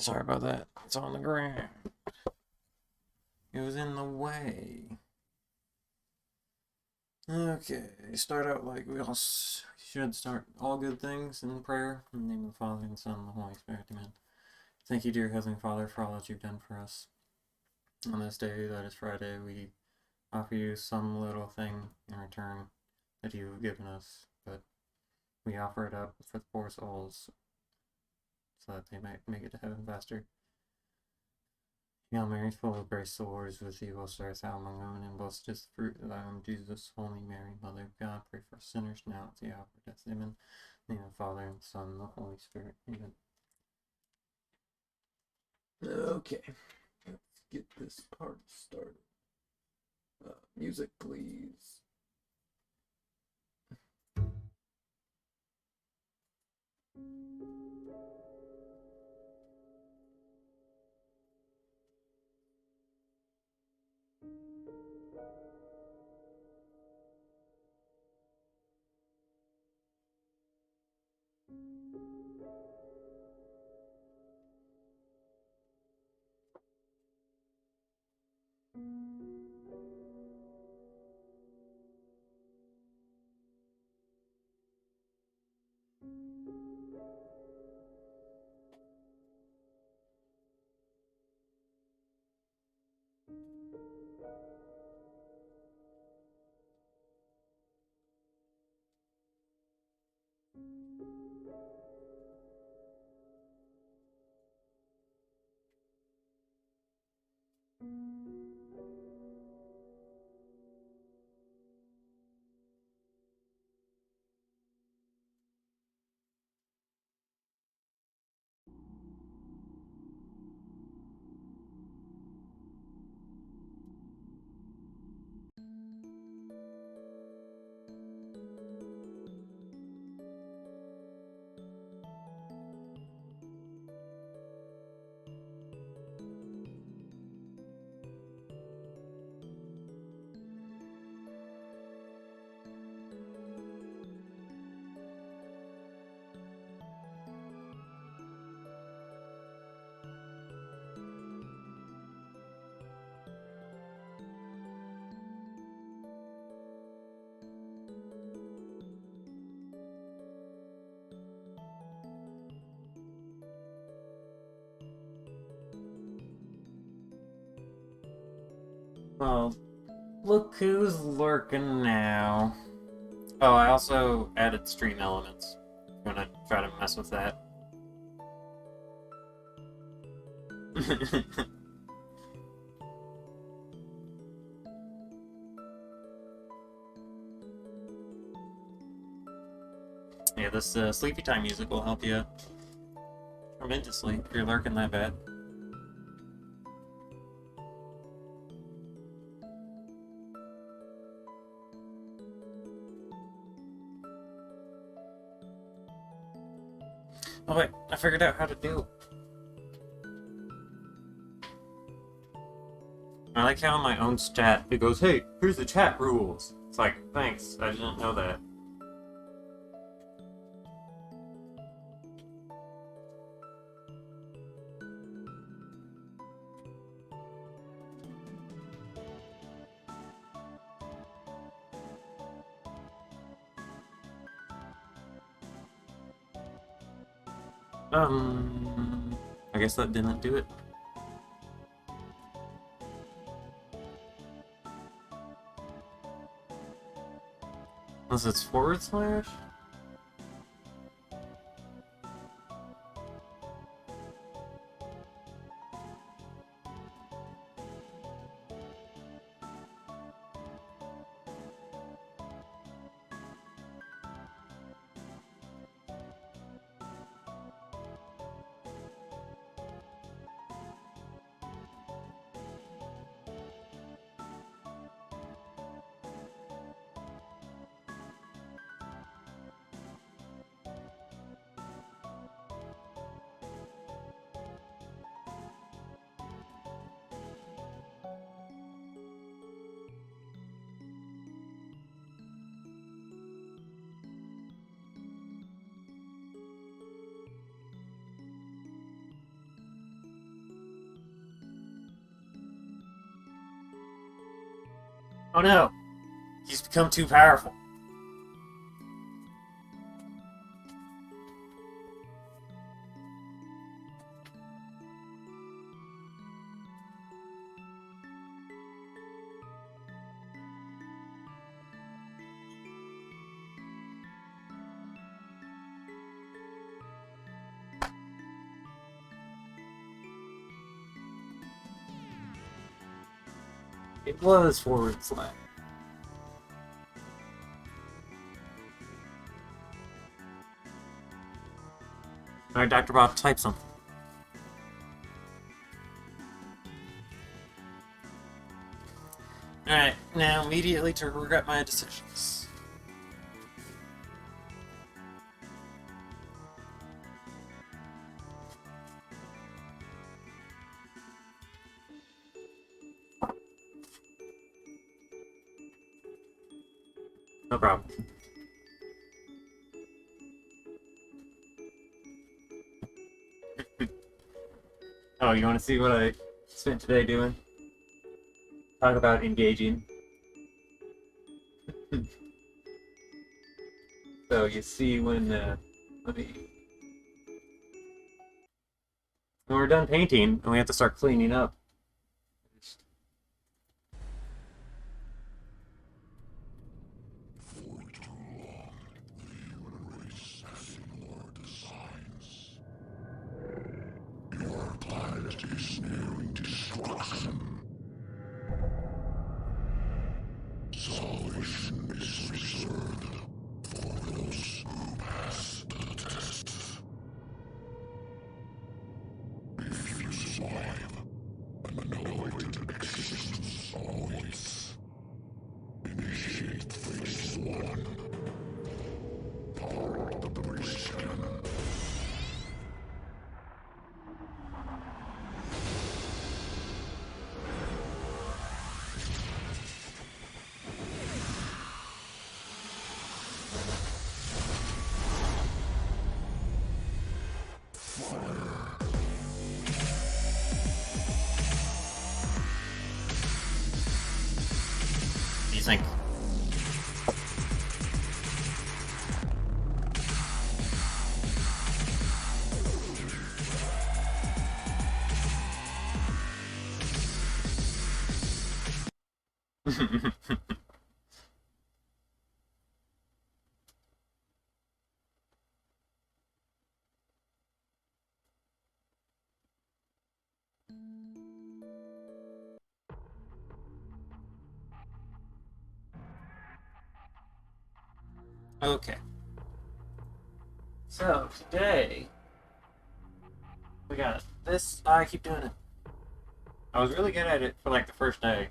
Sorry about that. It's on the ground. It was in the way. Okay, start out like we all should start. All good things in prayer. In the name of the Father, and the Son, and the Holy Spirit. Amen. Thank you, dear Heavenly Father, for all that you've done for us. On this day, that is Friday, we offer you some little thing in return that you've given us, but we offer it up for the poor souls so that they might make it to heaven faster. Hail Mary, full of grace, the Lord is with thee. Blessed art thou among women, and blessed is the fruit of thy womb, Jesus. Holy Mary, Mother of God, pray for us sinners now at the hour of death. Amen. In the name of the Father, and the Son, and the Holy Spirit. Amen. Okay, let's get this part started. Music, please. Well, look who's lurking now. Oh, I also added stream elements. I'm gonna try to mess with that. Yeah, this sleepy time music will help you tremendously if you're lurking that bad. Oh wait, I figured out how to do. I like how in my own chat it goes, "Hey, here's the chat rules." It's like, thanks, I didn't know that. I guess that didn't do it. Unless it's forward slash? Oh no! He's become too powerful. It was forward slash. Alright, Dr. Bob, type something. Alright, now immediately to regret my decisions. No problem. Oh, you want to see what I spent today doing? Talk about engaging. So you see when when we're done painting and we have to start cleaning up. What do you think? Okay. So, today, we got this. I keep doing it. I was really good at it for like the first day,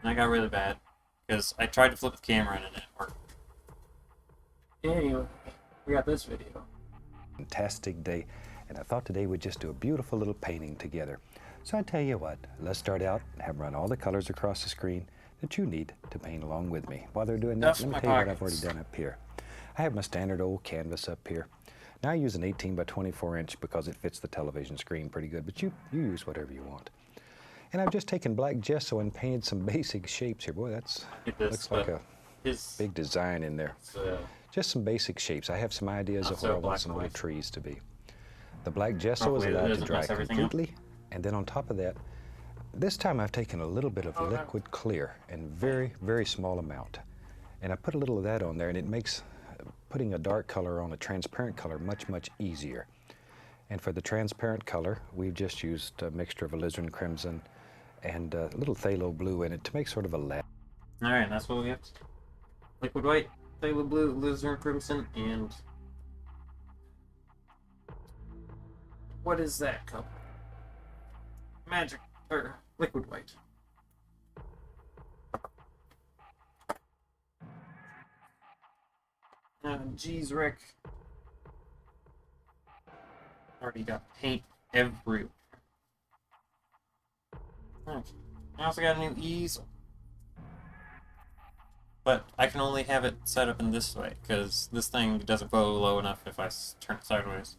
and I got really bad because I tried to flip the camera and it didn't work. Anyway, we got this video. Fantastic day, and I thought today we'd just do a beautiful little painting together. So I tell you what, let's start out and have run all the colors across the screen that you need to paint along with me. While they're doing that, let me tell you what I've already done up here. I have my standard old canvas up here. Now I use an 18 by 24 inch because it fits the television screen pretty good, but you use whatever you want. And I've just taken black gesso and painted some basic shapes here. Boy, that's looks like a big design in there. Just some basic shapes. I have some ideas of where I want some little trees to be. The black gesso is allowed to dry completely, and then on top of that, this time I've taken a little bit of liquid clear in very, very small amount. And I put a little of that on there, and it makes putting a dark color on a transparent color much, much easier. And for the transparent color, we've just used a mixture of alizarin crimson and a little phthalo blue in it to make sort of a lab. Alright, that's what we have to do. Liquid white, phthalo blue, alizarin crimson, and... what is that color? Magic, or liquid white. Geez, Rick. Already got paint everywhere. Okay. I also got a new easel. But I can only have it set up in this way, because this thing doesn't go low enough if I turn it sideways.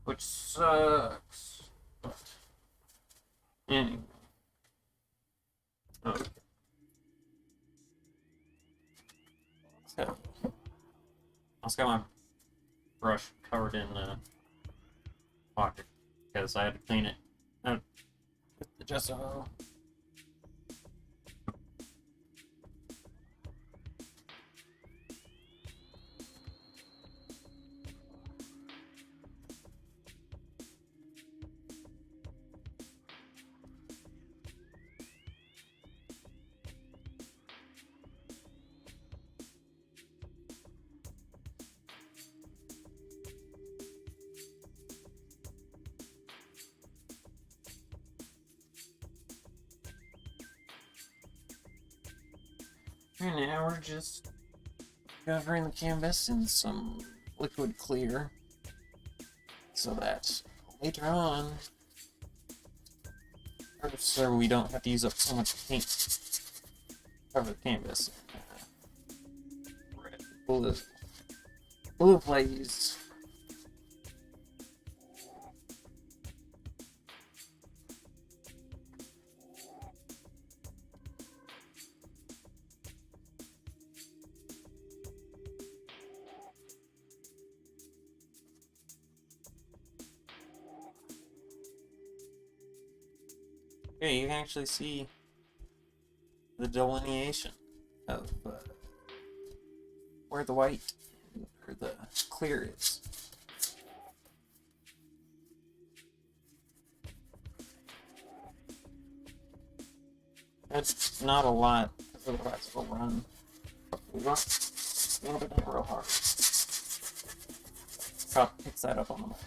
Which sucks. But anyway. Okay. So, I also got my brush covered in pocket because I had to clean it out with the gesso. And now we're just covering the canvas in some liquid clear so that later on, so we don't have to use up so much paint to cover the canvas. Red, blue, please. Okay, you can actually see the delineation of where the white or the clear is. That's not a lot, otherwise we'll run. We run a little bit real hard. Chop picks that up on the mic.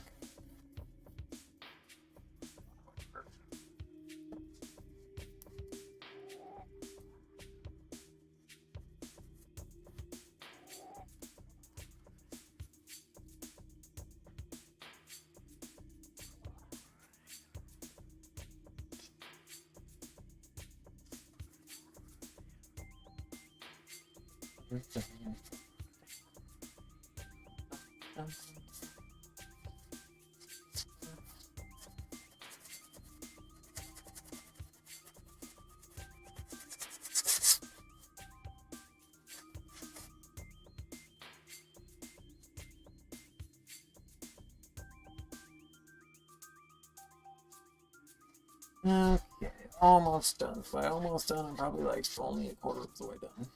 Okay, almost done. By almost done, I'm probably like only a quarter of the way done.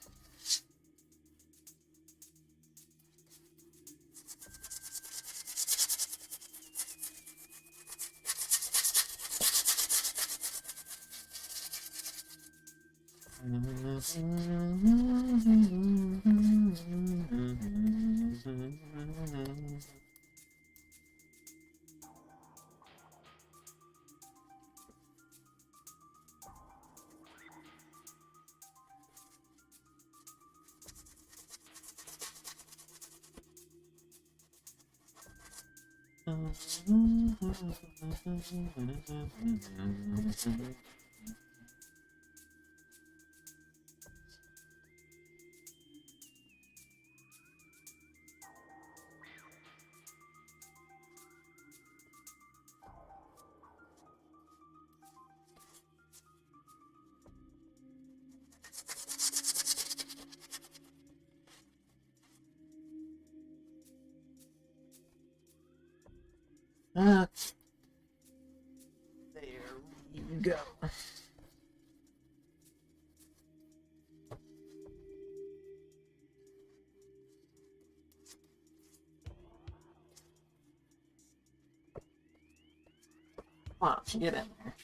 There you go. Come on, get in there.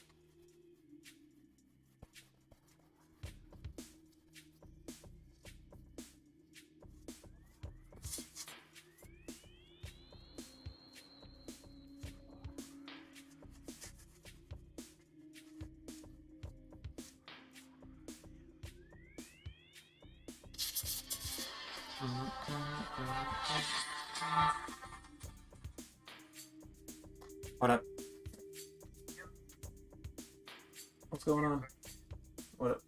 What up? What's going on? What up?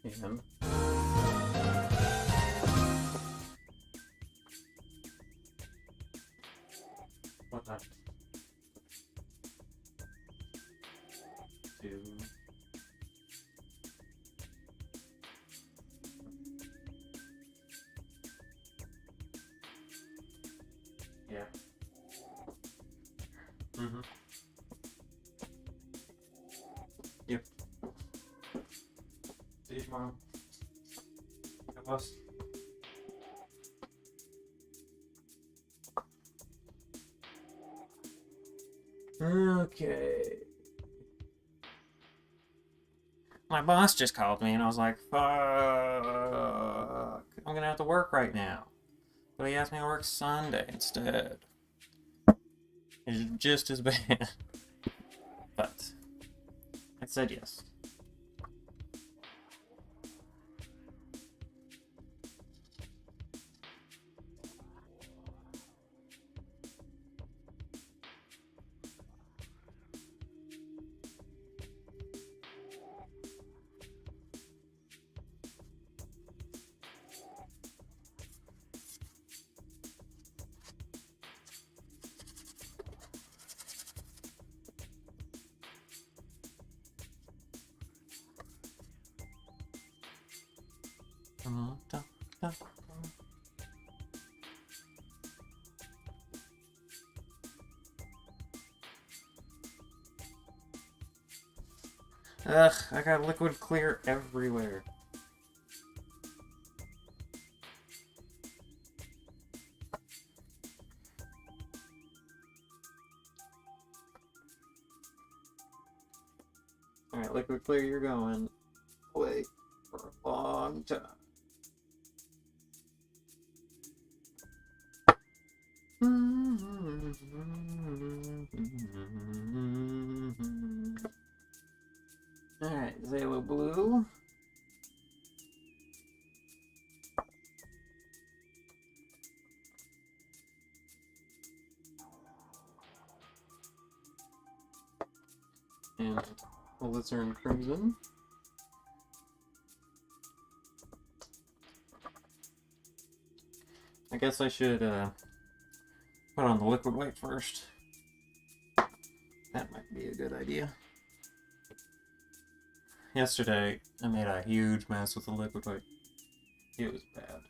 And what time? 2. Mm-hmm. Yep. See you tomorrow. God bless. Okay. My boss just called me and I was like, fuck. I'm gonna have to work right now. But he asked me to work Sunday instead. It's just as bad. But I said yes. Ugh, I got liquid clear everywhere. Alright, liquid clear, you're going away for a long time. Alright, Zalo Blue. And Alizarin Crimson. I guess I should put on the liquid white first. That might be a good idea. Yesterday, I made a huge mess with the liquid white. It was bad.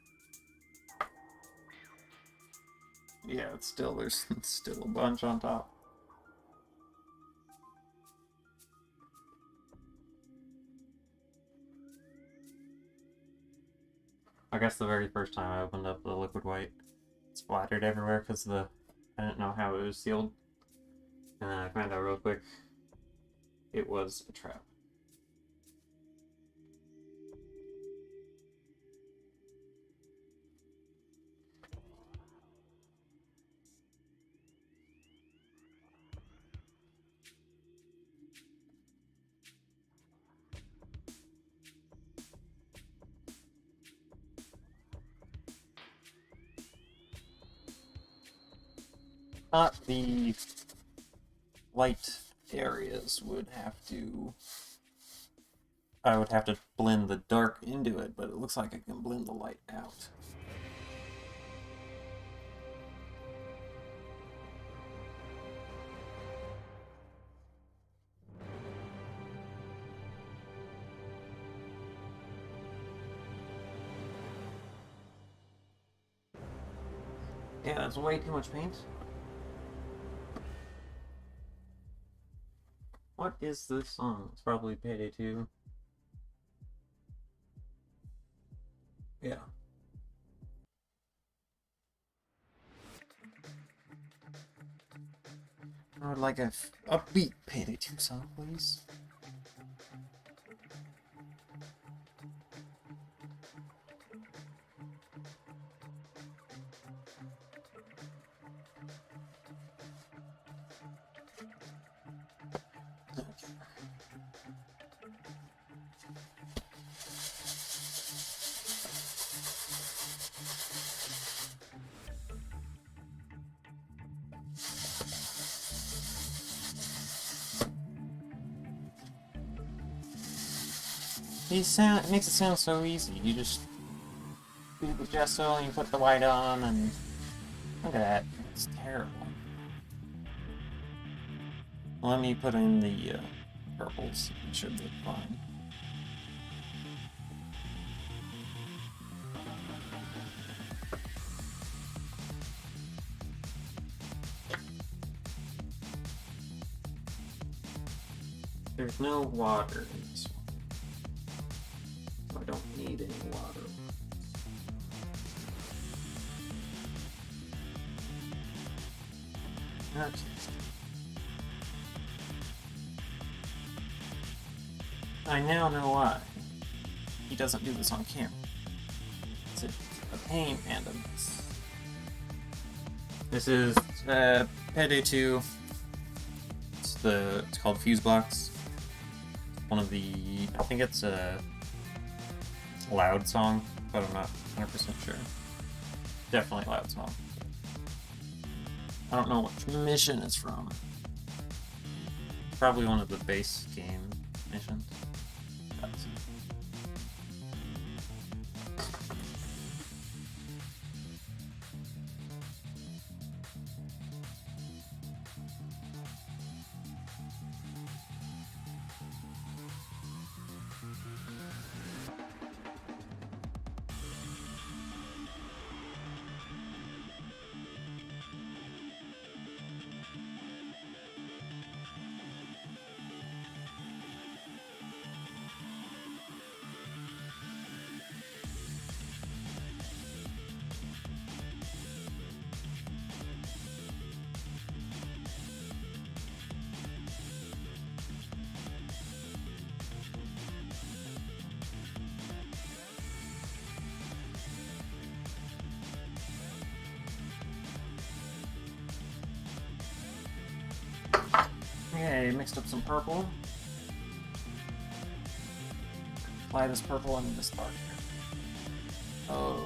Yeah, there's still a bunch on top. I guess the very first time I opened up the liquid white, it splattered everywhere because I didn't know how it was sealed. And then I found out real quick, it was a trap. Not the light areas would have to... I would have to blend the dark into it, but it looks like I can blend the light out. Yeah, that's way too much paint. What is this song? It's probably Payday 2. Yeah. I would like a upbeat Payday 2 song, please. It makes it sound so easy. You just do the gesso and you put the white on and look at that. It's terrible. Let me put in the purples. It should look fine. There's no water in this one. So I don't need any water. Okay. I now know why he doesn't do this on camera. It's a pain randomness. This is Payday 2. It's called Fuse Box. One of the, I think it's a Loud song, but I'm not 100% sure. Definitely Loud song. I don't know which mission it's from. Probably one of the base game missions. That's it. Okay, mixed up some purple. Apply this purple into this dark. Oh.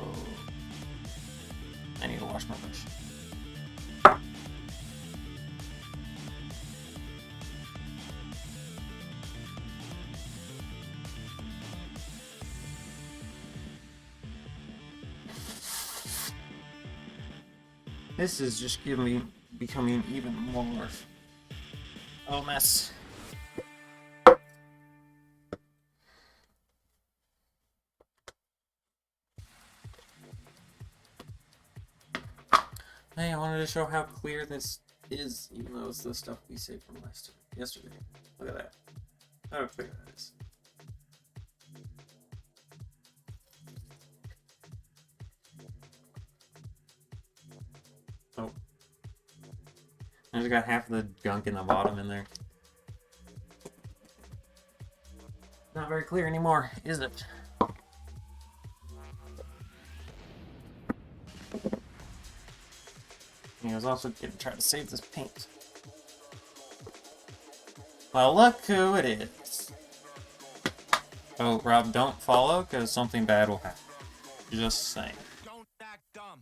I need to wash my brush. This is just becoming even more a mess. Hey, I wanted to show how clear this is, even though it's the stuff we saved from yesterday. Look at that. How clear that is. Oh. I just got half of the gunk in the bottom in there. Not very clear anymore, is it? I was also going to try to save this paint. Well, look who it is. Oh, Rob, don't follow, because something bad will happen. Just saying. Don't act dumb.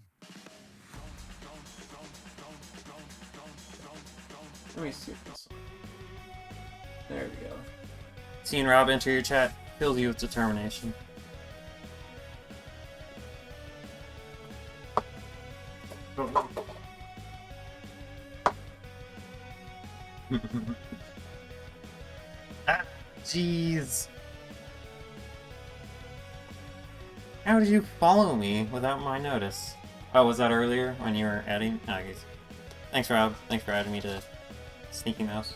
Let me see this. There we go. Seeing Rob enter your chat fills you with determination. Ah, jeez. How did you follow me without my notice? Oh, was that earlier when you were adding? Oh, geez. Thanks, Rob. Thanks for adding me to Sneaky Mouse.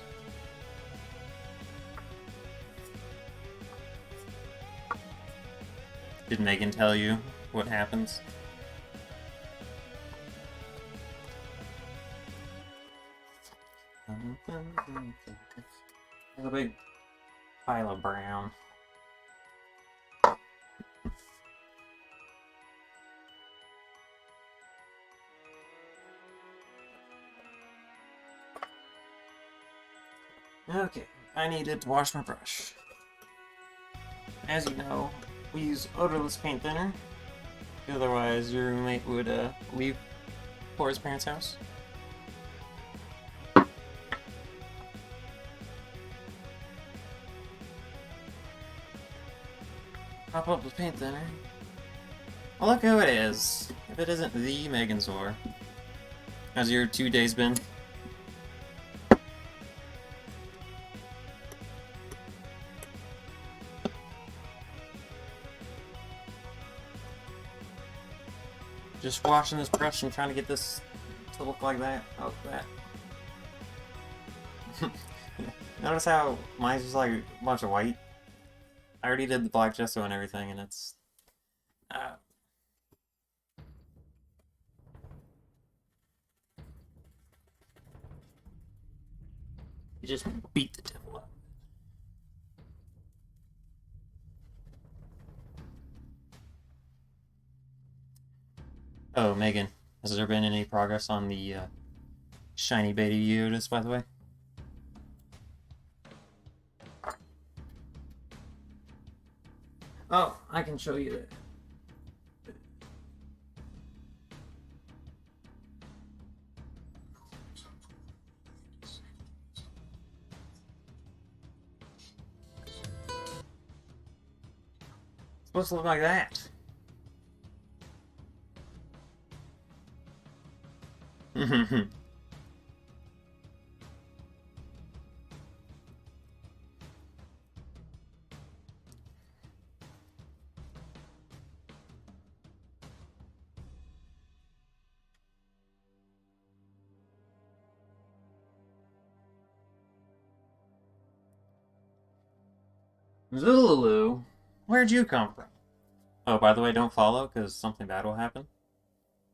Did Megan tell you what happens? There's a big pile of brown. Okay, I needed to wash my brush. As you know, we use odorless paint thinner. Otherwise, your roommate would leave for his parents' house. Pop up the paint thinner. Well, look who it is. If it isn't the Megan Zor. How's your 2 days been? Just washing this brush and trying to get this to look like that. Oh, that. Notice how mine's just like a bunch of white? I already did the black gesso and everything, and it's... Uh, you just beat the devil up. Oh, Megan, has there been any progress on the shiny beta Yodas, by the way? Oh, I can show you that. It's supposed to look like that. Zulu, where'd you come from? Oh, by the way, don't follow, because something bad will happen.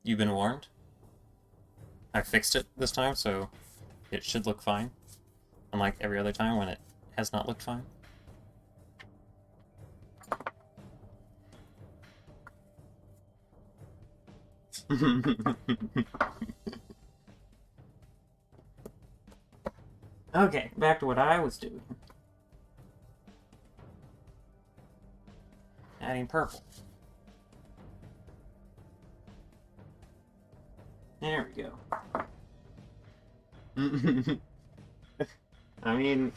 You've been warned. I fixed it this time, so it should look fine. Unlike every other time when it has not looked fine. Okay, back to what I was doing. Adding purple. There we go. I mean,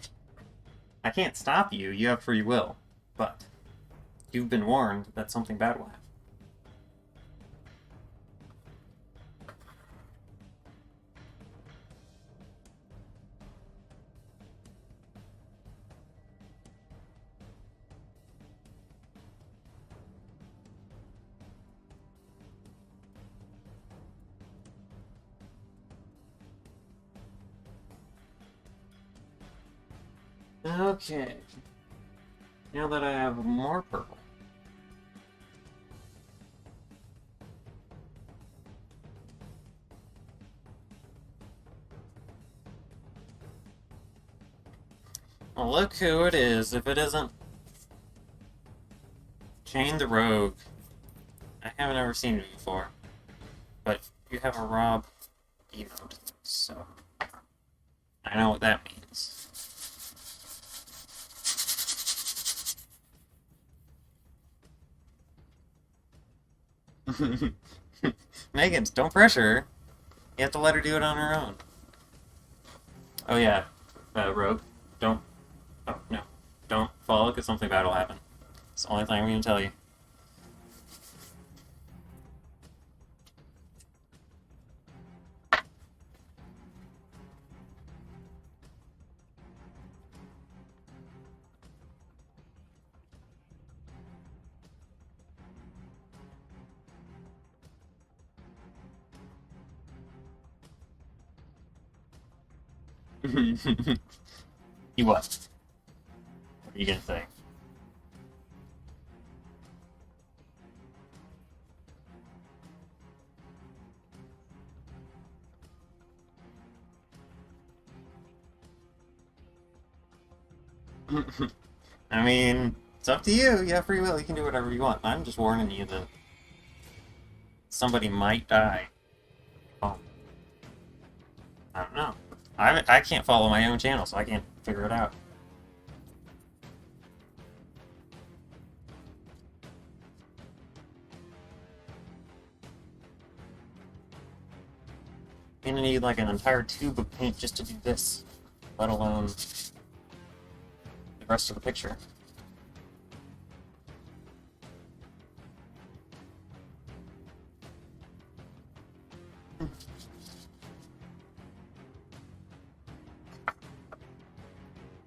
I can't stop you. You have free will. But you've been warned that something bad will happen. Okay. Now that I have more purple. Well, look who it is, if it isn't Jane the Rogue. I haven't ever seen it before. But you have a Rob emote, so I know what that means. Megan, don't pressure her. You have to let her do it on her own. Oh yeah, Rogue, don't. Oh no, don't follow because something bad will happen. It's the only thing I'm gonna tell you. You what? What are you gonna say? I mean, it's up to you. You have free will. You can do whatever you want. I'm just warning you that somebody might die. Oh, I don't know. I can't follow my own channel, so I can't figure it out. I'm gonna need like an entire tube of paint just to do this, let alone the rest of the picture.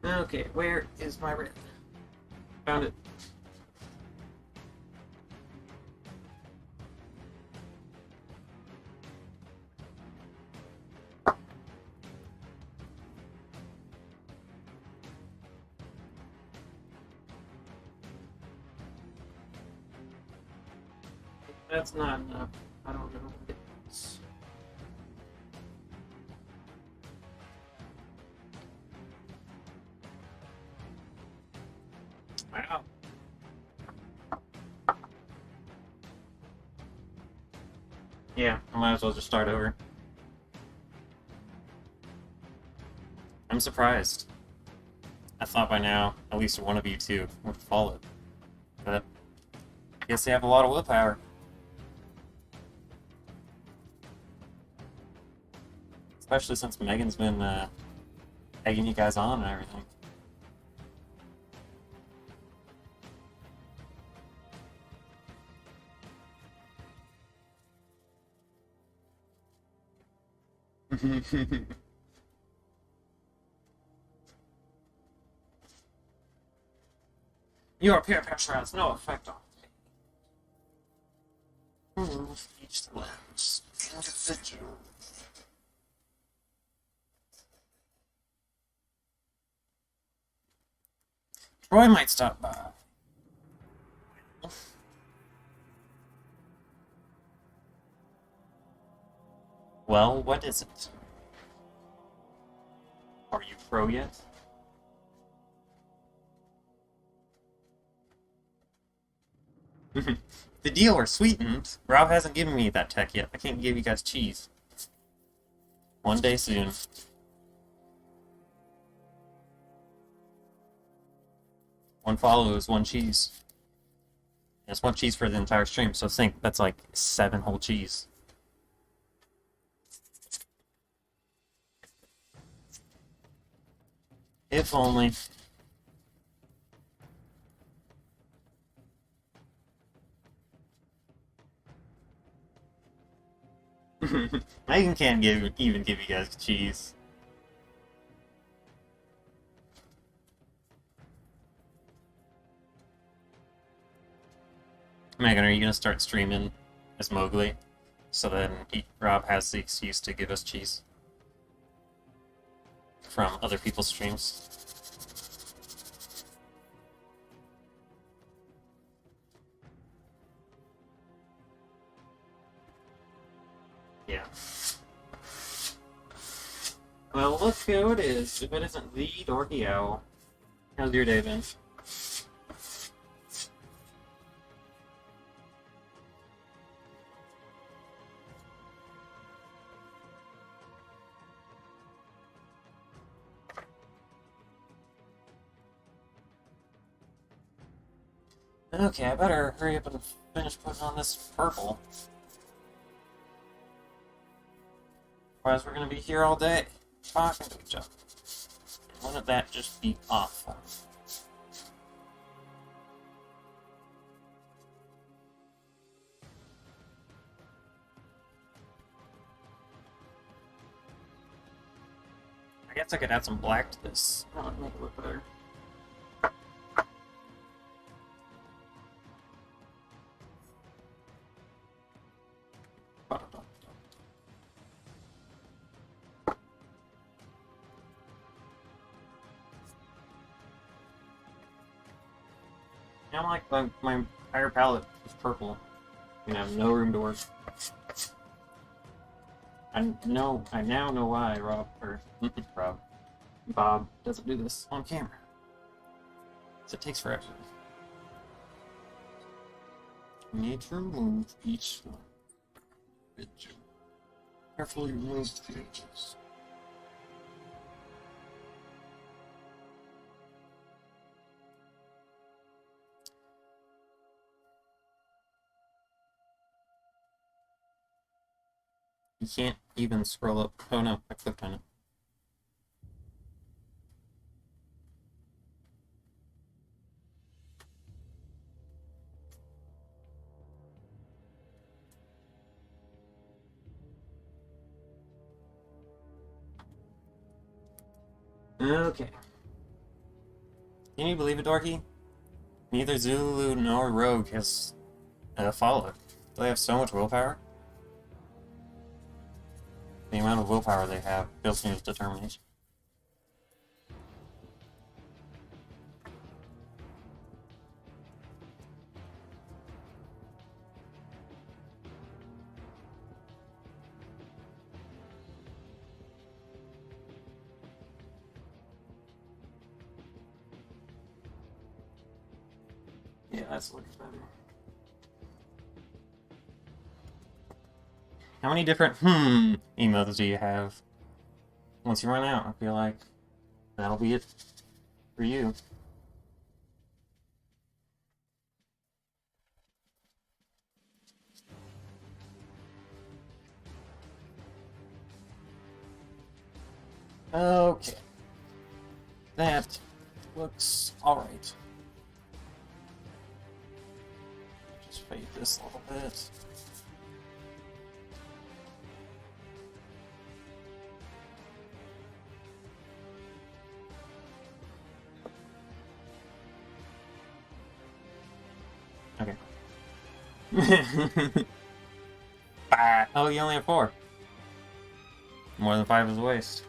Okay, where is my red? Found it. That's not enough. I don't know what it is. Wow. Yeah, I might as well just start over. I'm surprised. I thought by now at least one of you two would have followed. But I guess they have a lot of willpower. Especially since Megan's been egging you guys on and everything. Your peer pressure has no effect on me. Each lens. Individual. Troy might stop by. Well, what is it? Are you pro yet? The deal are sweetened. Rob hasn't given me that tech yet. I can't give you guys cheese. One day soon. One follow is one cheese. That's one cheese for the entire stream, so think that's like 7 whole cheese. If only. I can't even give you guys cheese. Megan, are you gonna start streaming as Mowgli? So then Rob has the excuse to give us cheese from other people's streams. Yeah. Well, look who it is. If it isn't the Dorky Owl. How's your day been? Okay, I better hurry up and finish putting on this purple. Otherwise we're gonna be here all day, talking to each other. Wouldn't that just be awful? I guess I could add some black to this. That would make it look better. Yeah, I'm like my entire palette is purple. And I have no room to work. I now know why Bob doesn't do this on camera. So it takes forever. You need to remove each one. Carefully remove the edges. You can't even scroll up. Oh no, I clicked on it. Okay. Can you believe it, Dorky? Neither Zulu nor Rogue has followed. They have so much willpower. The amount of willpower they have built into determination. Yeah, that's looking better. How many different emotes do you have? Once you run out, I feel like that'll be it for you. Okay. That looks alright. Just fade this a little bit. Okay. Oh, you only have 4. More than 5 is a waste.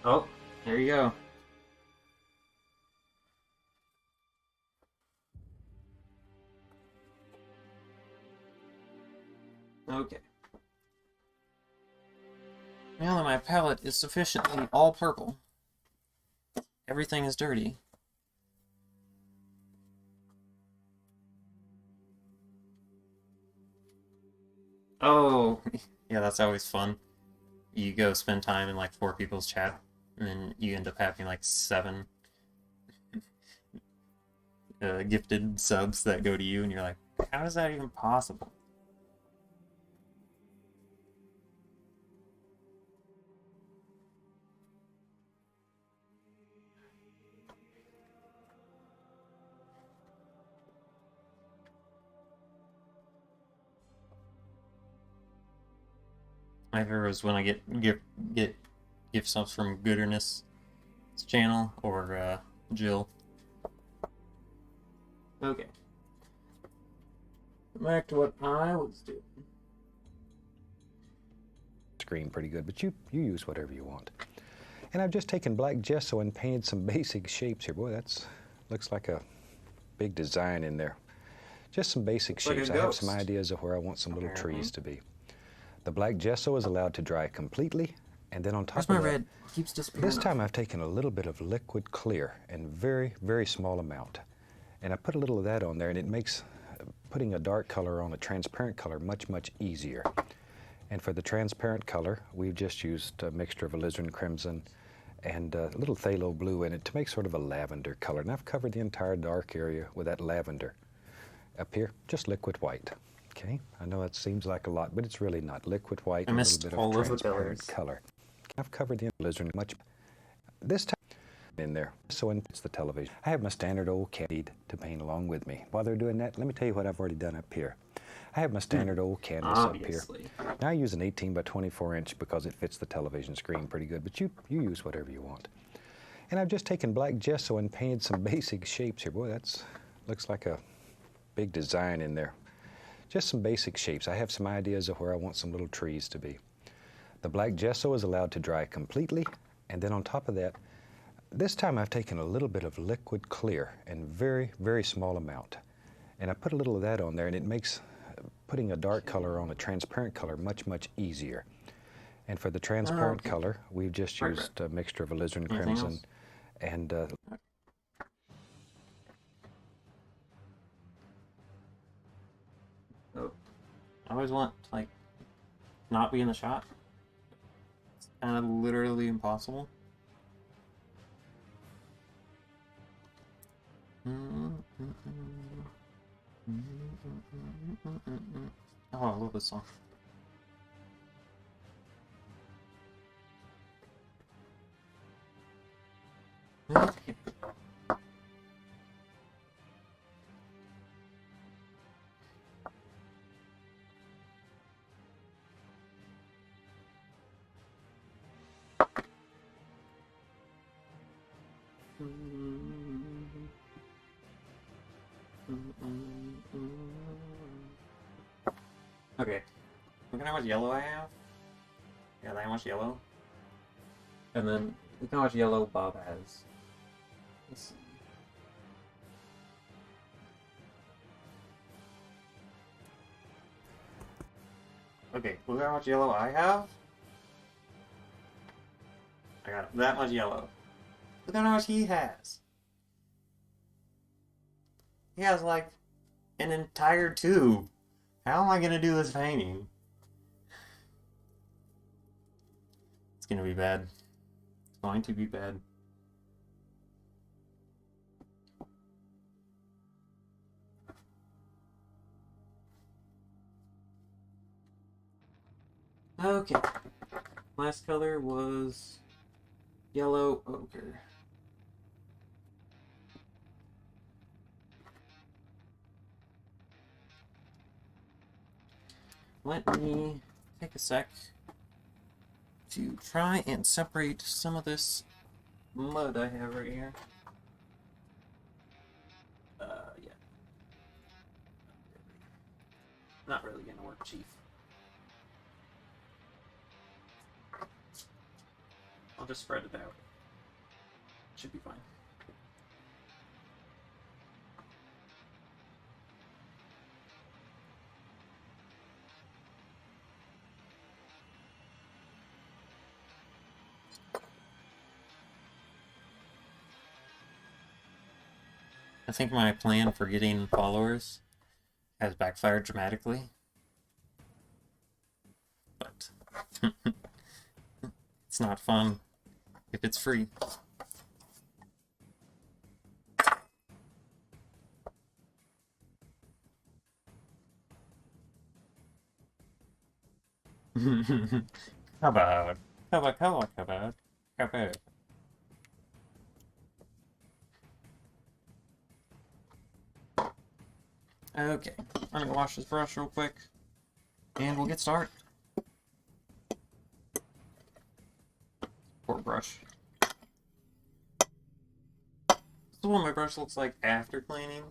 Oh, there you go. Okay. Now that my palette is sufficiently all purple, everything is dirty. Oh, yeah, that's always fun. You go spend time in like 4 people's chat, and then you end up having like 7 gifted subs that go to you, and you're like, how is that even possible? My favorite is when I get gift subs from Gooderness channel or Jill. Okay. Back to what I was doing. Screen pretty good, but you use whatever you want. And I've just taken black gesso and painted some basic shapes here. Boy, that's looks like a big design in there. Just some basic Like a shapes. I have some ghost. ideas of where I want some little Apparently. trees to be. The black gesso is allowed to dry completely, and then on top Where's my of that, red? It keeps disappearing. this time I've taken a little bit of liquid clear in very, very small amount. And I put a little of that on there, and it makes putting a dark color on a transparent color much, much easier. And for the transparent color, we've just used a mixture of alizarin crimson and a little phthalo blue in it to make sort of a lavender color. And I've covered the entire dark area with that lavender. Up here, just liquid white. Okay, I know that seems like a lot, but it's really not. Liquid white I and a missed little bit all of of the transparent colors. color. I've covered the alizarin much. This time in there, so it's the television. I have my standard old candy to paint along with me. While they're doing that, let me tell you what I've already done up here. I have my standard old canvas Obviously. up here. Now I use an 18 by 24 inch because it fits the television screen pretty good, but you use whatever you want. And I've just taken black gesso and painted some basic shapes here. Boy, that's looks like a big design in there. Just some basic shapes. I have some ideas of where I want some little trees to be. The black gesso is allowed to dry completely, and then on top of that, this time I've taken a little bit of liquid clear in very, very small amount. And I put a little of that on there, and it makes putting a dark color on a transparent color much, much easier. And for the transparent okay. color, we've just Right, used a mixture of alizarin Anything crimson else? and Oh. I always want to, like, not be in the shot. It's kind of literally impossible. Oh, I love this song. Okay. Okay. Look at how much yellow I have. Yeah, that much yellow. And then Look how much yellow Bob has. Let's see. Okay, look how much yellow I have. I got that much yellow. Look how much he has. He has like an entire tube. How am I gonna do this painting? It's gonna be bad. It's going to be bad. Okay. Last color was yellow ochre. Let me take a sec to try and separate some of this mud I have right here. Yeah. Not really gonna work, Chief. I'll just spread it out. Should be fine. I think my plan for getting followers has backfired dramatically. But it's not fun if it's free. How about? Okay, I'm gonna wash this brush real quick, and we'll get started. Poor brush. This is what my brush looks like after cleaning.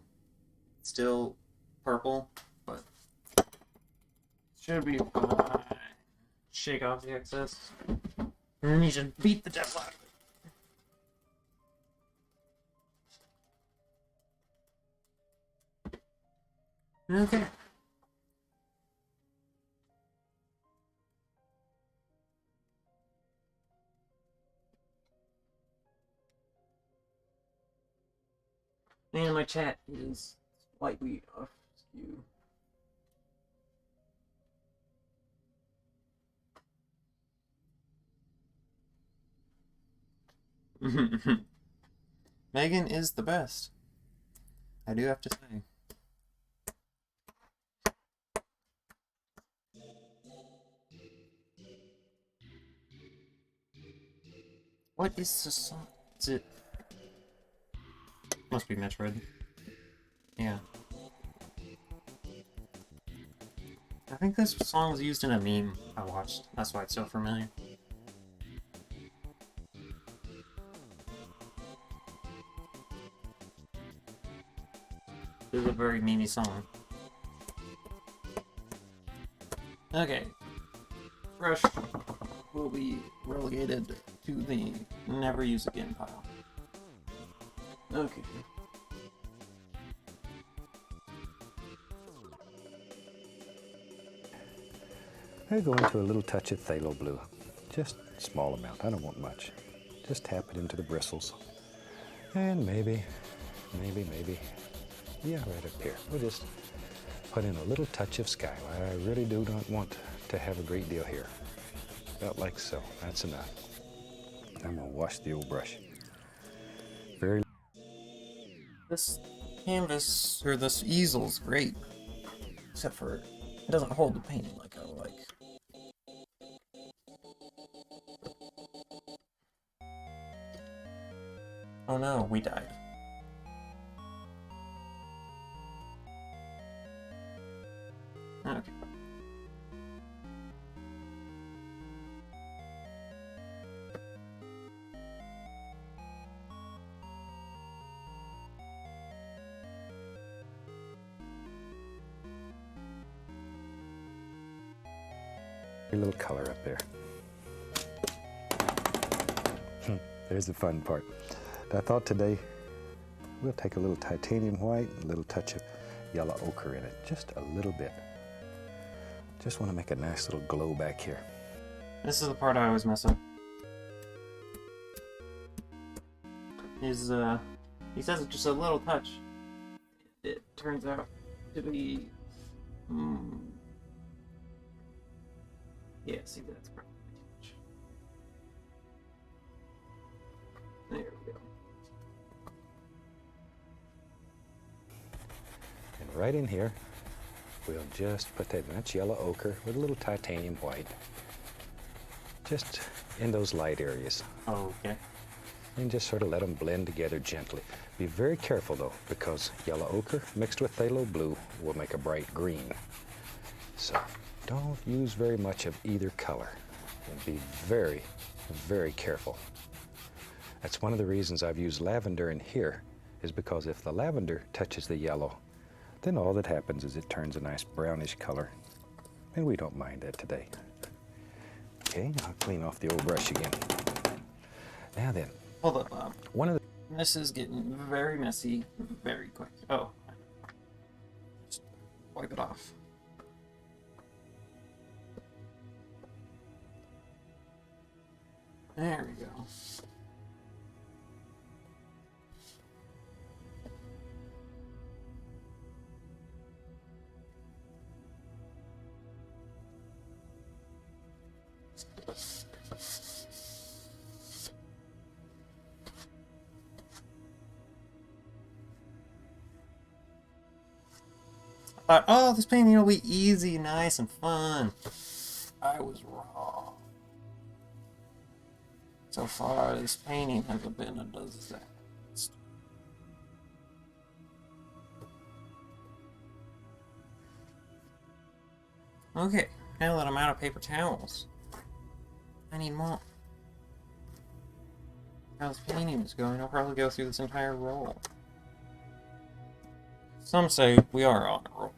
It's still purple, but should be fine. Shake off the excess. And then you should beat the devil out of it. Okay. And my chat is slightly off skew. Megan is the best. I do have to say. What is the song? Is it? Must be Metroid. Yeah. I think this song was used in a meme I watched. That's why it's so familiar. This is a very memey song. Okay. Brush will be relegated to the never use again pile. Okay. I go into a little touch of phthalo blue. Just a small amount. I don't want much. Just tap it into the bristles. And maybe. Yeah, right up here. We'll just put in a little touch of sky. I really do not want to have a great deal here. About like so. That's enough. I'm going to wash the old brush. Very. This canvas, or this easel's great. Except for it doesn't hold the painting like I would like. Oh no, we died. Okay. A little color up there. There's the fun part. I thought today we'll take a little titanium white, a little touch of yellow ochre in it, just a little bit. Just want to make a nice little glow back here. This is the part I always mess up. He says it's just a little touch. It turns out to be... Yeah, see, that's probably too much. There we go. And right in here, we'll just put that, that's yellow ochre with a little titanium white. Just in those light areas. Okay. And just sort of let them blend together gently. Be very careful though, because yellow ochre mixed with phthalo blue will make a bright green. So don't use very much of either color. And be very, very careful. That's one of the reasons I've used lavender in here, is because if the lavender touches the yellow, then all that happens is it turns a nice brownish color. And we don't mind that today. Okay, I'll clean off the old brush again. Now then. Hold up, Bob. One of the This is getting very messy very quick. Oh. Just wipe it off. There we go. I thought, oh, this painting will be easy, nice, and fun. I was wrong. So far, this painting has been a disaster. Okay, now that I'm out of paper towels, I need more. How this painting is going, I'll probably go through this entire roll. Some say we are on a roll.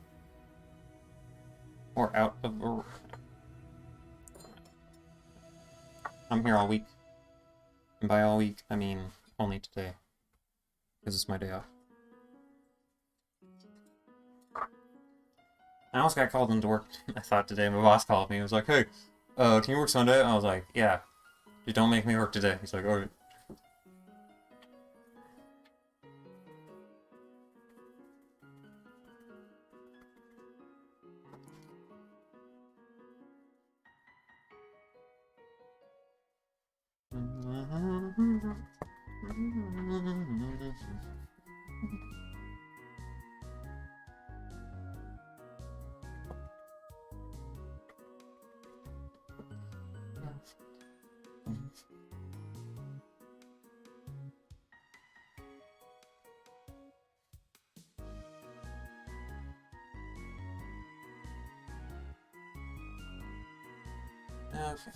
Or out of a roll. I'm here all week. And by all week, I mean only today. Because it's my day off. I almost got called into work, I thought today. My boss called me. He was like, hey, can you work Sunday? I was like, yeah. Just don't make me work today. He's like, alright. Okay.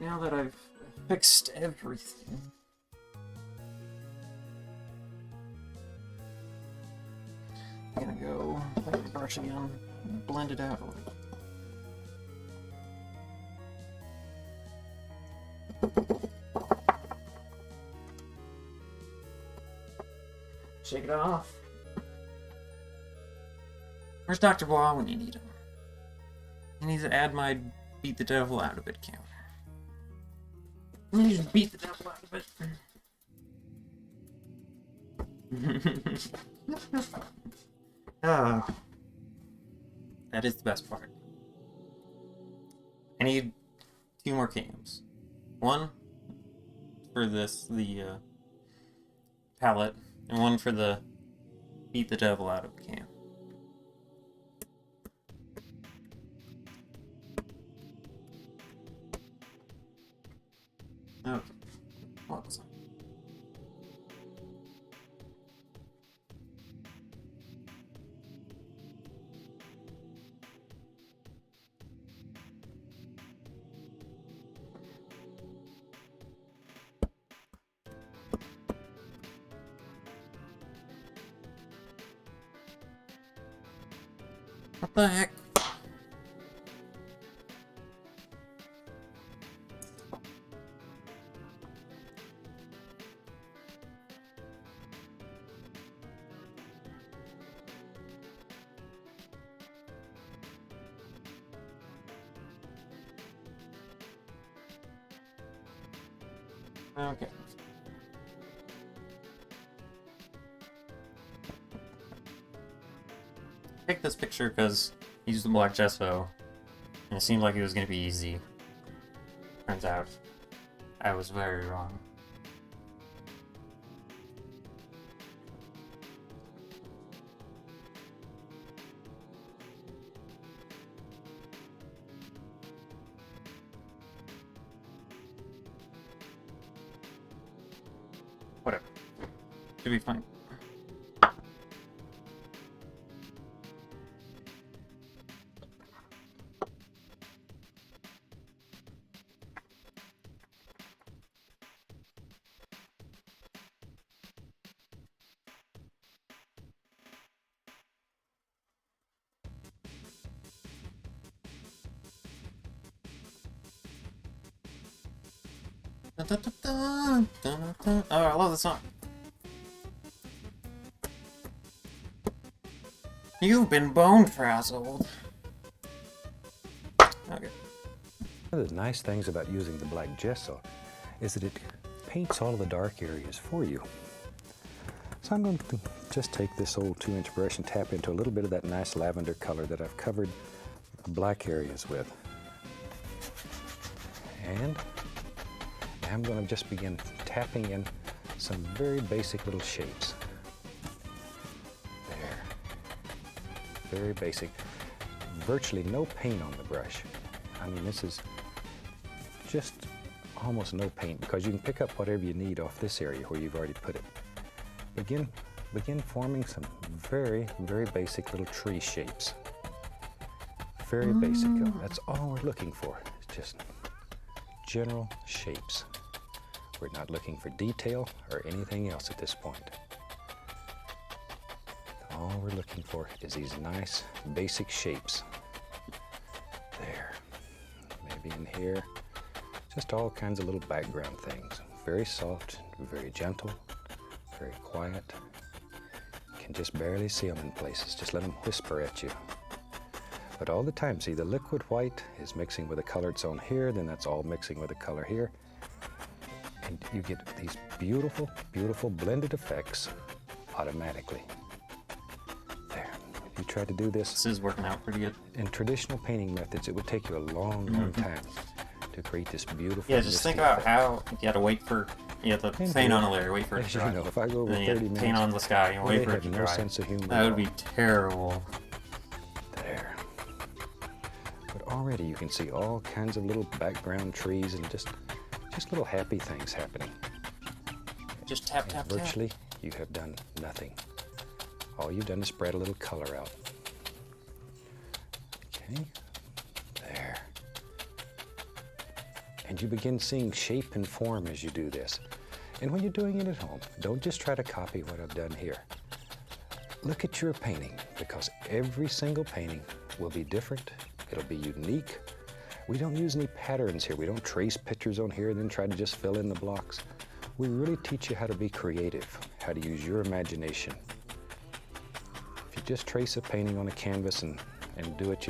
Now that I've fixed everything, I'm gonna go with the brush again and blend it out. Shake it off. Where's Dr. Bois when you need him? He needs to add my beat the devil out of it counter. You just beat the devil out of it. That is the best part. I need 2 more cams. One for the palette, and one for the beat the devil out of cam. Okay. What was I? What the heck? Okay. Take this picture because he used the black gesso, and it seemed like it was going to be easy. Turns out, I was very wrong. Whatever. Should be fine. Dun, dun, dun, dun, dun, dun. Oh, I love the song. You've been bone frazzled. Okay. One of the nice things about using the black gesso is that it paints all of the dark areas for you. So I'm going to just take this old 2-inch brush and tap into a little bit of that nice lavender color that I've covered the black areas with. And I'm going to just begin tapping in some very basic little shapes. There. Very basic. Virtually no paint on the brush. I mean, this is just almost no paint because you can pick up whatever you need off this area where you've already put it. Begin forming some very, very basic little tree shapes. Very basic. That's all we're looking for. It's just general shapes. We're not looking for detail or anything else at this point. All we're looking for is these nice basic shapes. There. Maybe in here. Just all kinds of little background things. Very soft, very gentle, very quiet. You can just barely see them in places. Just let them whisper at you. But all the time, see, the liquid white is mixing with the color it's on here, then that's all mixing with the color here. And you get these beautiful, beautiful blended effects automatically. There. If you try to do This is working out pretty good. in traditional painting methods, it would take you a long, long time to create this beautiful. Yeah, just think about how you had to wait for you have to paint on a layer, wait for it to As you dry. know, if I go over Then you 30 have to minutes, paint on the sky and wait they for it have to no dry. sense of humor. That would be terrible. There. But already you can see all kinds of little background trees and just little happy things happening. Just tap, And tap, tap. virtually, you have done nothing. All you've done is spread a little color out. Okay, there. And you begin seeing shape and form as you do this. And when you're doing it at home, don't just try to copy what I've done here. Look at your painting, because every single painting will be different. It'll be unique. We don't use any patterns here. We don't trace pictures on here and then try to just fill in the blocks. We really teach you how to be creative, how to use your imagination. If you just trace a painting on a canvas and do it,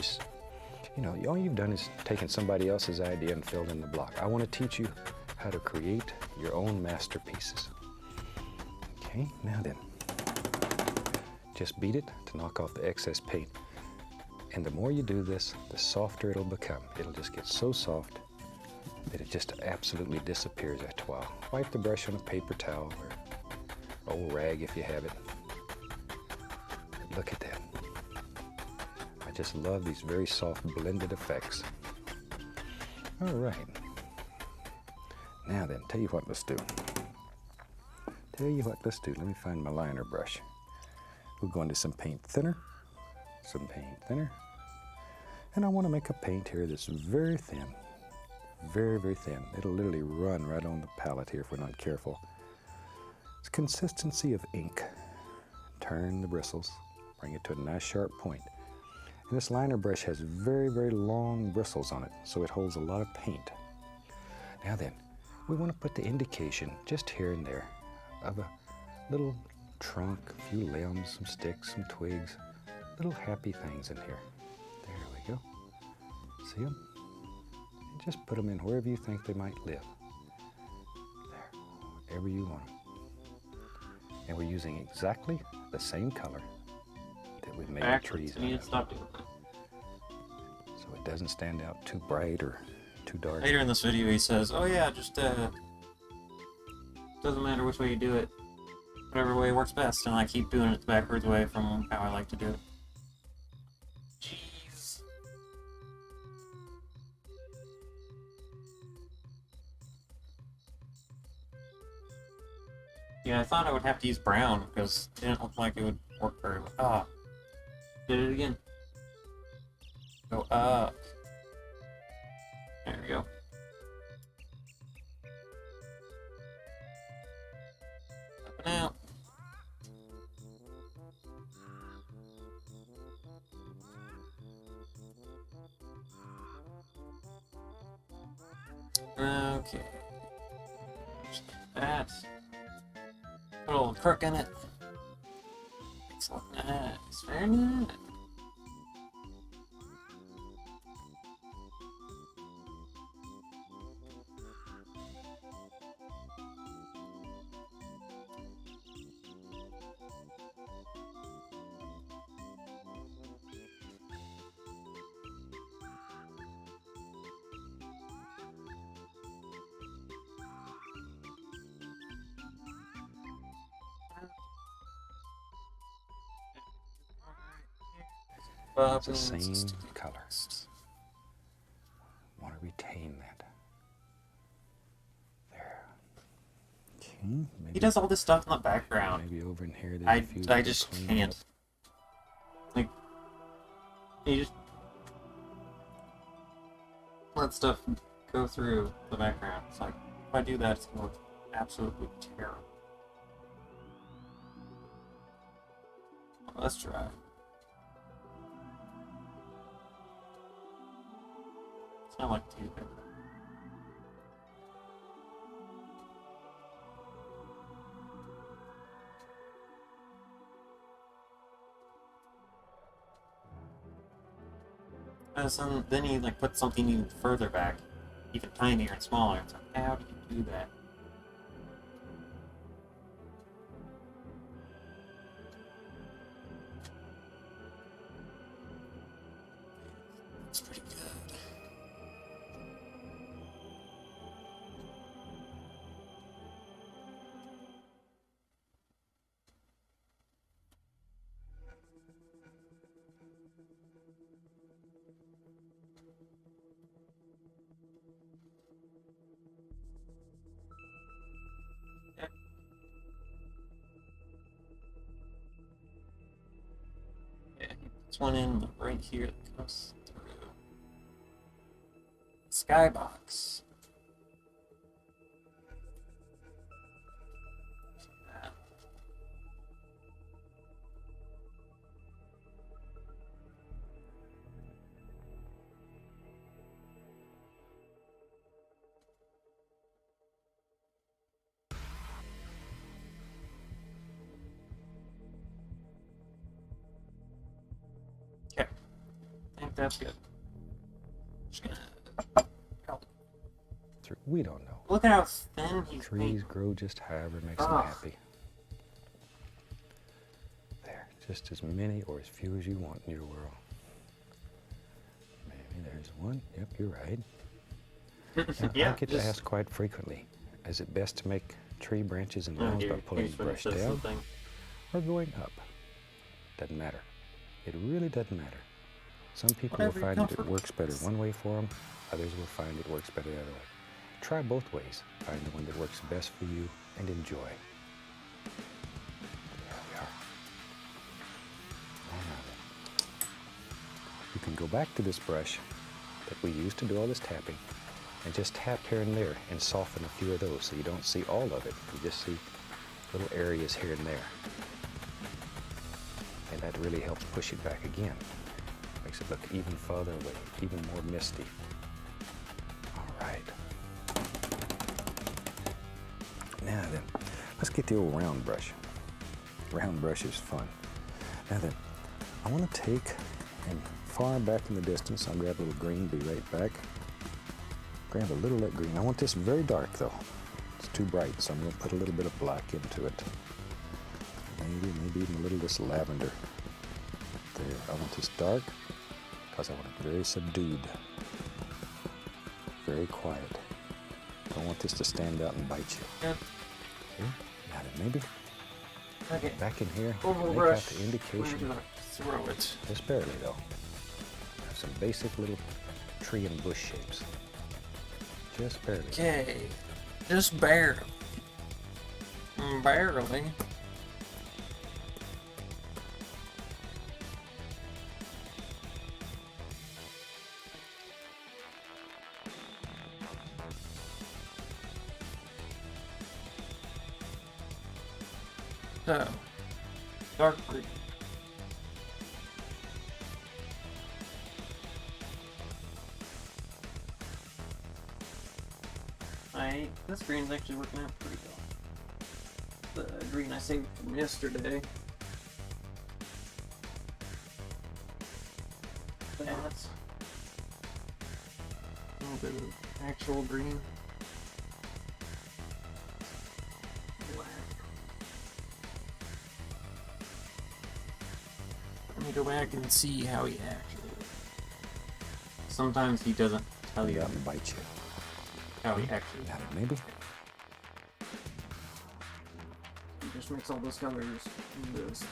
you know, all you've done is taken somebody else's idea and filled in the block. I want to teach you how to create your own masterpieces. Okay, now then, just beat it to knock off the excess paint. And the more you do this, the softer it'll become. It'll just get so soft that it just absolutely disappears after a while. Wipe the brush on a paper towel or old rag if you have it. Look at that. I just love these very soft blended effects. All right. Now then, tell you what, let's do. Let me find my liner brush. We're going to some paint thinner. And I want to make a paint here that's very thin. Very, very thin. It'll literally run right on the palette here if we're not careful. It's consistency of ink. Turn the bristles, bring it to a nice sharp point. And this liner brush has very, very long bristles on it, so it holds a lot of paint. Now then, we want to put the indication just here and there of a little trunk, a few limbs, some sticks, some twigs, little happy things in here. There we go. See them? And just put them in wherever you think they might live. There. wherever you want them. And we're using exactly the same color that we made the trees You need out to of. stop doing that. So it doesn't stand out too bright or too dark. Later in this video, he says, "Oh yeah, just doesn't matter which way you do it, whatever way works best." And I keep doing it the backwards way from how I like to do it. Jeez. Yeah, I thought I would have to use brown because it didn't look like it would work very well. Ah, did it again. Go up. There we go. Up and out. Okay. Just like that. Put a little crook in it. It's look nice. Very nice. It's the same color. Want to retain that. There. Okay, maybe, He does all this stuff in the background. maybe over in here. There's I a few I to just clean can't. up. Like, he just let stuff go through the background. It's like, if I do that, it's gonna look absolutely terrible. Let's try. It's not like too bad. And then he like puts something even further back, even tinier and smaller. It's like, how do you do that? It's pretty good. Yeah, he puts one in right here that goes through. Skybox. Okay, I think that's good. Just gonna help. We don't know. Look at how thin he's Trees made. grow just however makes them Ah. happy. There, just as many or as few as you want in your world. Maybe there's one. Yep, you're right. Now, Yeah, I get just- asked quite frequently, is it best to make tree branches and Oh, limbs here, by pulling here's the when it brush says down something. or going up? Doesn't matter. It really doesn't matter. Some people Whatever will you're find that it comfortable works better one way for them. Others will find it works better the other way. Try both ways. Find the one that works best for you and enjoy. There we are. Now then. You can go back to this brush that we used to do all this tapping and just tap here and there and soften a few of those so you don't see all of it. You just see little areas here and there. And that really helps push it back again. Makes it look even farther away, even more misty. All right. Now then, let's get the old round brush. Round brush is fun. Now then, I want to take and far back in the distance, I'll grab a little green, be right back. Grab a little of that green. I want this very dark though. It's too bright, so I'm going to put a little bit of black into it. Maybe even a little of this lavender. There, I want this dark because I want it very subdued, very quiet. Don't want this to stand out and bite you. Yep. Okay, got it. Maybe Okay. back in here, Over the make brush. out the indication. We're gonna throw it. Just barely though. Have some basic little tree and bush shapes. Just barely. Okay. Just barely. Barely. So, dark green. This green's actually working out pretty well. The green I saved from yesterday. That's a little bit of actual green. Black. Let me go back and see how he actually. Sometimes he doesn't tell you Out and bite you. how he actually. Got it, maybe. He just makes all those colors in this.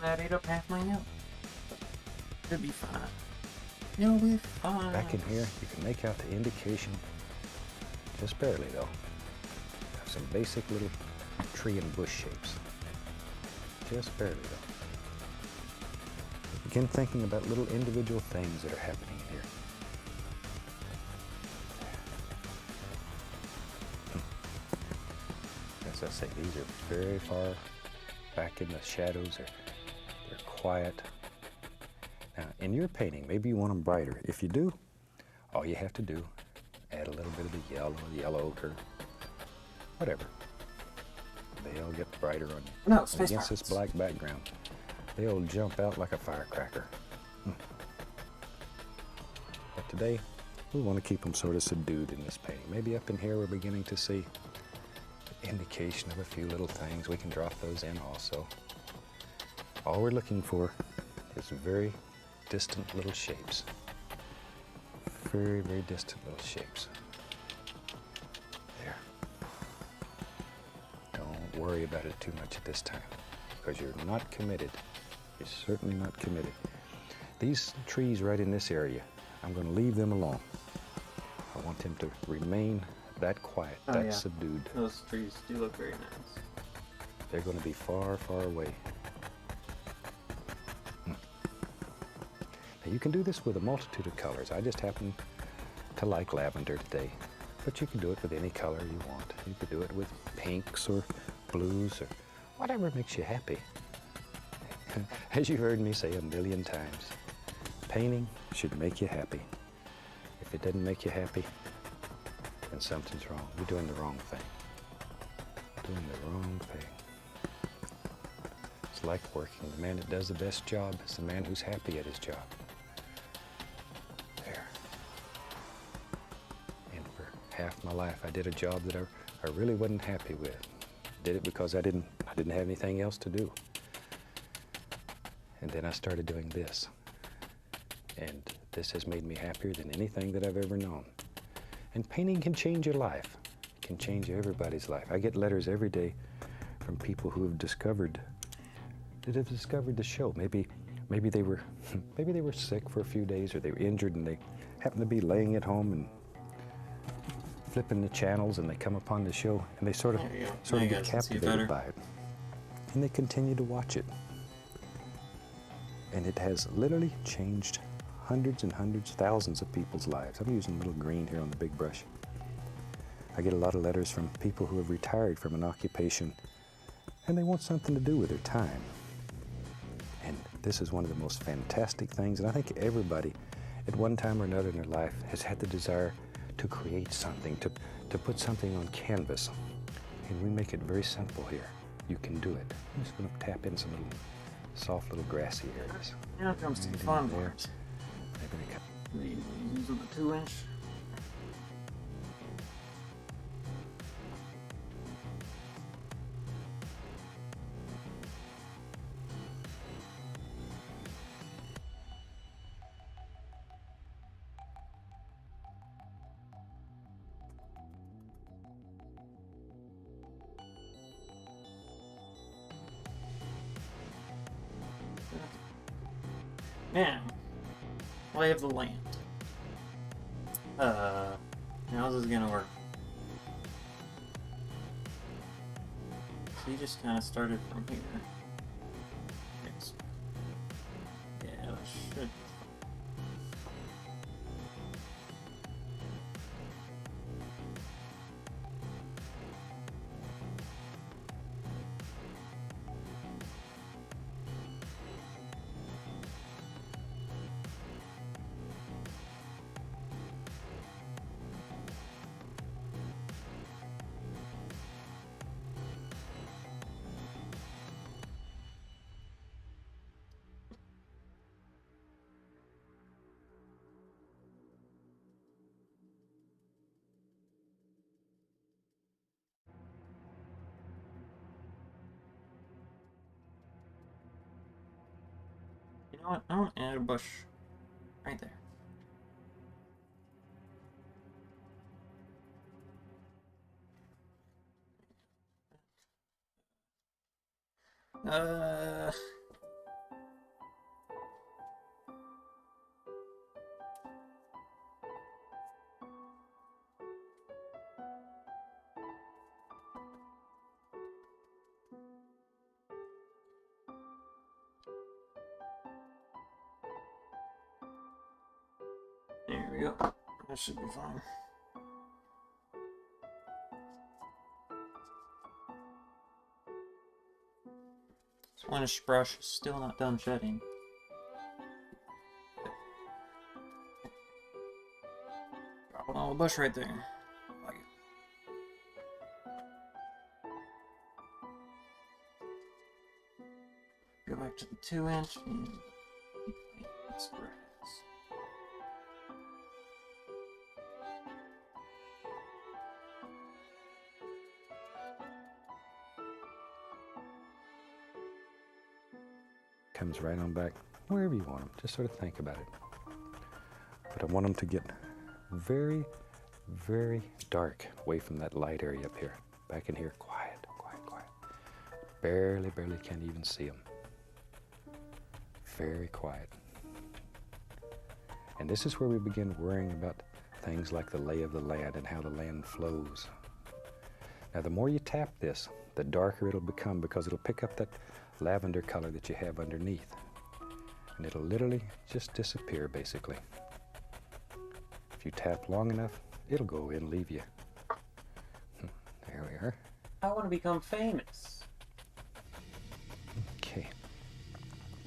That ate up half my milk. It'll be fine. It'll be fine. Back in here, you can make out the indication. Just barely though. Have some basic little tree and bush shapes. Just barely though. Begin thinking about little individual things that are happening here. As I say, these are very far back in the shadows. They're quiet. Now, in your painting, maybe you want them brighter. If you do, all you have to do, add a little bit of the yellow ochre, whatever. They'll get brighter on you. No, And space against this pirates. black background, they'll jump out like a firecracker. But today, we want to keep them sort of subdued in this painting. Maybe up in here, we're beginning to see the indication of a few little things. We can drop those in also. All we're looking for is very distant little shapes. Very, very distant little shapes. There. Don't worry about it too much at this time, because you're not committed. You're certainly not committed. These trees right in this area, I'm going to leave them alone. I want them to remain that quiet, Oh, that yeah. subdued. Those trees do look very nice. They're going to be far, far away. Now you can do this with a multitude of colors. I just happen to like lavender today, but you can do it with any color you want. You could do it with pinks or blues or whatever makes you happy. As you've heard me say a million times, painting should make you happy. If it doesn't make you happy, then something's wrong. You're doing the wrong thing. Doing the wrong thing. It's like working. The man that does the best job is the man who's happy at his job. There. And for half my life, I did a job that I really wasn't happy with. Did it because I didn't have anything else to do. And then I started doing this. And this has made me happier than anything that I've ever known. And painting can change your life. It can change everybody's life. I get letters every day from people who have discovered the show. Maybe they were sick for a few days, or they were injured and they happened to be laying at home and flipping the channels, and they come upon the show and they sort of There you go. Now get you guys can see it captivated better. by it. And they continue to watch it. And it has literally changed hundreds and hundreds, thousands of people's lives. I'm using a little green here on the big brush. I get a lot of letters from people who have retired from an occupation and they want something to do with their time. And this is one of the most fantastic things, and I think everybody at one time or another in their life has had the desire to create something, to put something on canvas. And we make it very simple here. you can do it. I'm just going to tap in some little soft little grassy areas. Now comes to the Right in fun there. part. Maybe they cut. Using the 2-inch. Man, lay of the land. How's this gonna work? So you just kind of started from here. Yes. Yeah, that should. You know what? I want to add a bush right there. Uh. There we go. That should be fine. This Spanish brush is still not done shedding. Drop it on the bush right there. Like it. Go back to the 2-inch and this grass. Comes right on back wherever you want them. Just sort of think about it. But I want them to get very, very dark away from that light area up here. Back in here, quiet, quiet, quiet. Barely can't even see them. Very quiet. And this is where we begin worrying about things like the lay of the land and how the land flows. Now, the more you tap this, the darker it'll become because it'll pick up that lavender color that you have underneath. And it'll literally just disappear, basically. If you tap long enough, it'll go away and leave you. There we are. I want to become famous. Okay.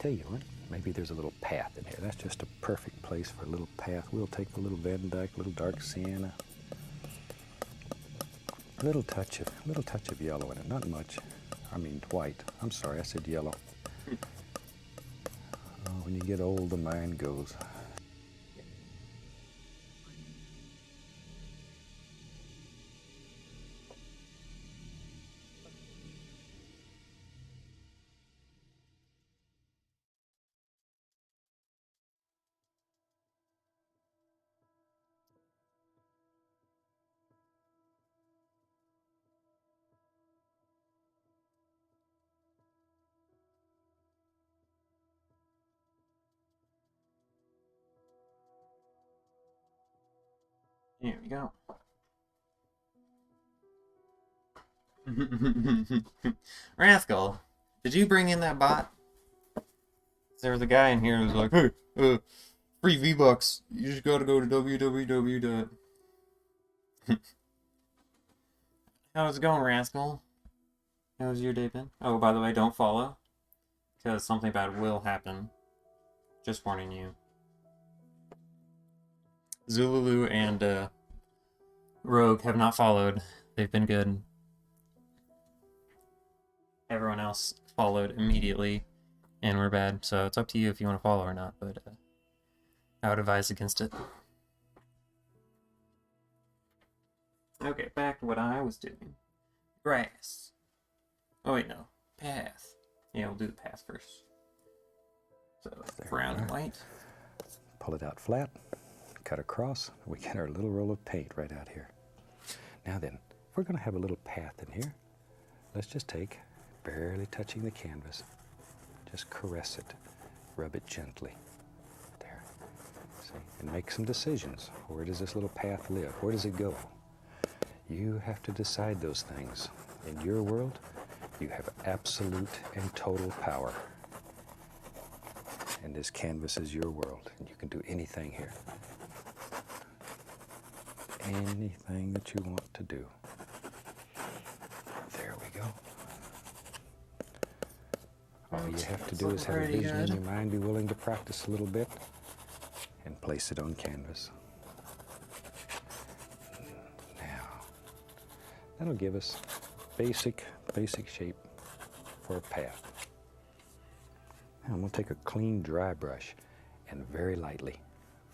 Tell you what, maybe there's a little path in here. That's just a perfect place for a little path. We'll take the little Van Dyke, little dark sienna. A little touch of yellow in it, not much. I mean white. I'm sorry, I said yellow. Oh, when you get old, the mind goes. Here we go. Rascal, did you bring in that bot? There was a guy in here who was like, hey, free V-Bucks. You just gotta go to www. How's it going, Rascal? How's your day been? Oh, by the way, don't follow. Because something bad will happen. Just warning you. Zululu and Rogue have not followed. They've been good. everyone else followed immediately and were bad. So it's up to you if you want to follow or not, but I would advise against it. Okay, back to what I was doing. Grass. Oh wait, no. Path. Yeah, we'll do the path first. So, brown and white. Pull it out flat, cut across, we get our little roll of paint right out here. Now then, if we're going to have a little path in here, let's just take, barely touching the canvas, just caress it, rub it gently. There. See, and make some decisions. Where does this little path live? Where does it go? You have to decide those things. In your world, you have absolute and total power. And this canvas is your world, and you can do anything here. Anything that you want to do. There we go. All you have to do is have a vision in your mind, be willing to practice a little bit, and place it on canvas. Now, that'll give us basic shape for a path. Now I'm going to take a clean, dry brush and very lightly,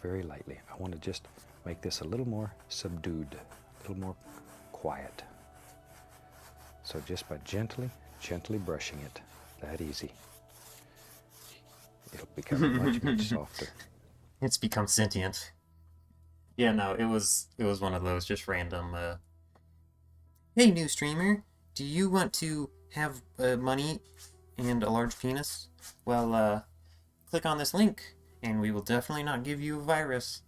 I want to just make this a little more subdued, a little more quiet. So just by gently brushing it, that easy, it'll become much softer. It's become sentient. Yeah, no, it was one of those just random, hey, new streamer, do you want to have money and a large penis? Well, click on this link, and we will definitely not give you a virus.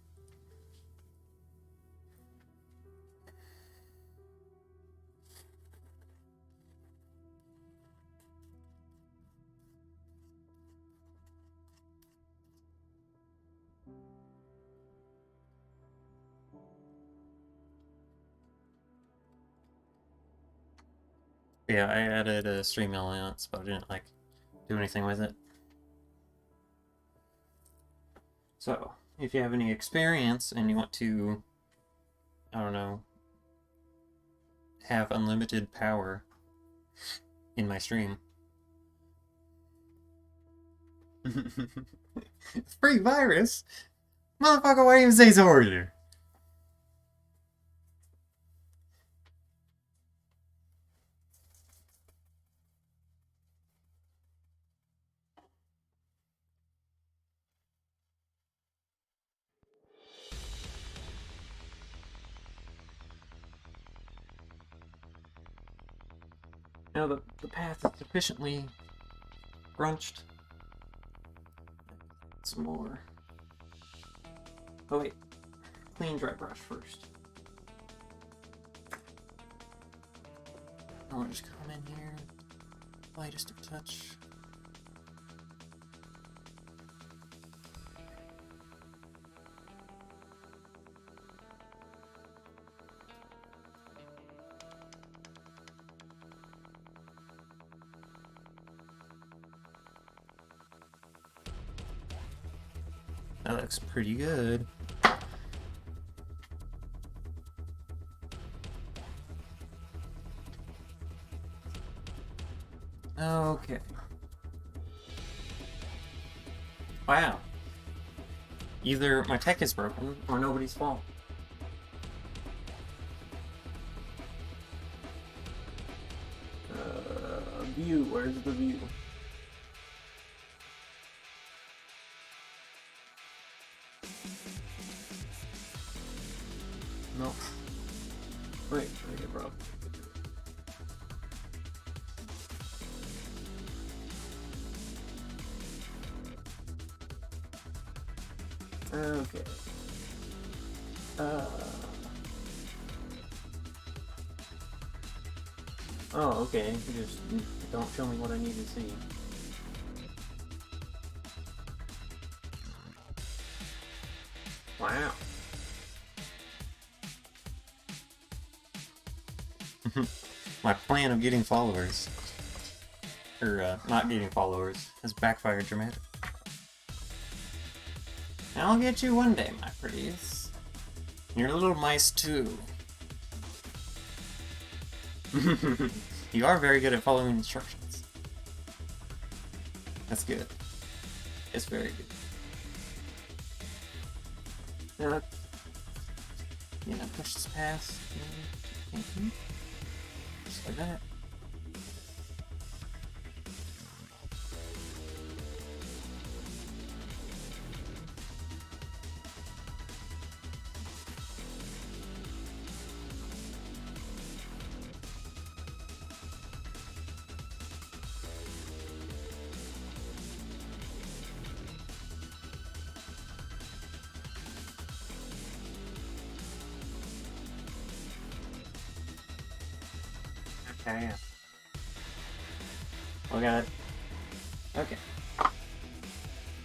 Yeah, I added a stream elements, but I didn't do anything with it. So, if you have any experience and you want to, I don't know, have unlimited power in my stream. Free virus? Motherfucker, why didn't you say so earlier? Now the path is sufficiently grunched. Some more. Oh wait, clean dry brush first. I want to just come in here, lightest of touch. That looks pretty good. Okay. Wow. Either my tech is broken or nobody's fault. View, where's the view? Nope. Wait, I get broke. Okay. Oh, okay. Just don't show me what I need to see. Wow. My plan of getting followers, or not getting followers, has backfired dramatically. I'll get you one day, my pretties. You're little mice too. You are very good at following instructions. That's good. It's very good. Push this past. Just like that. Okay. Look at it. Okay.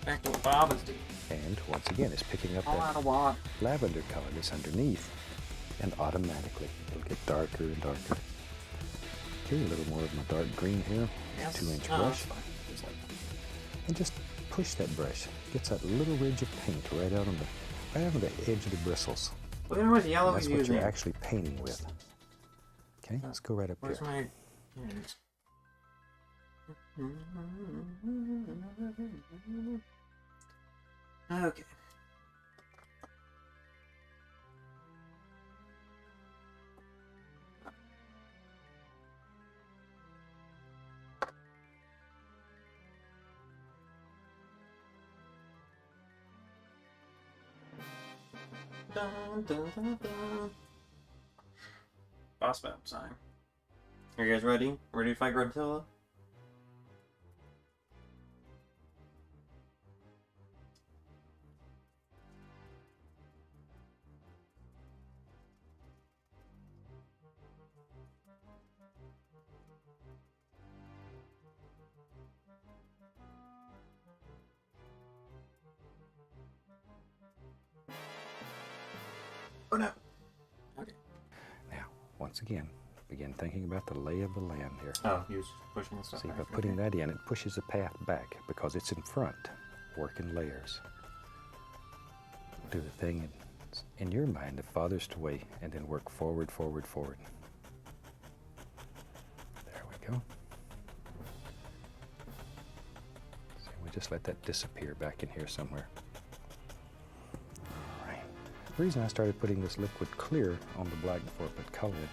Back to what Bob is doing. And once again, it's picking up All out that of water. lavender color that's underneath, and automatically it'll get darker and darker. Okay, a little more of my dark green here, Yes. 2-inch No, brush, it's fine. Just like that. and just push that brush. Gets that little ridge of paint right out on the edge of the bristles. Look at how much yellow And that's he's what using. you're actually painting with. Okay, let's go right up Where's here. my... Okay. Dun, dun, dun, dun. Boss battle time. Are you guys ready? Ready to fight Gruntilda? Oh no! Okay. Now, once again, begin thinking about the lay of the land here. Oh, he was pushing the stuff See, back. by putting that in, it pushes the path back because it's in front. Work in layers. Do the thing in your mind the farthest way, and then work forward, forward, forward. There we go. See, we just let that disappear back in here somewhere. All right. The reason I started putting this liquid clear on the black before I put color in,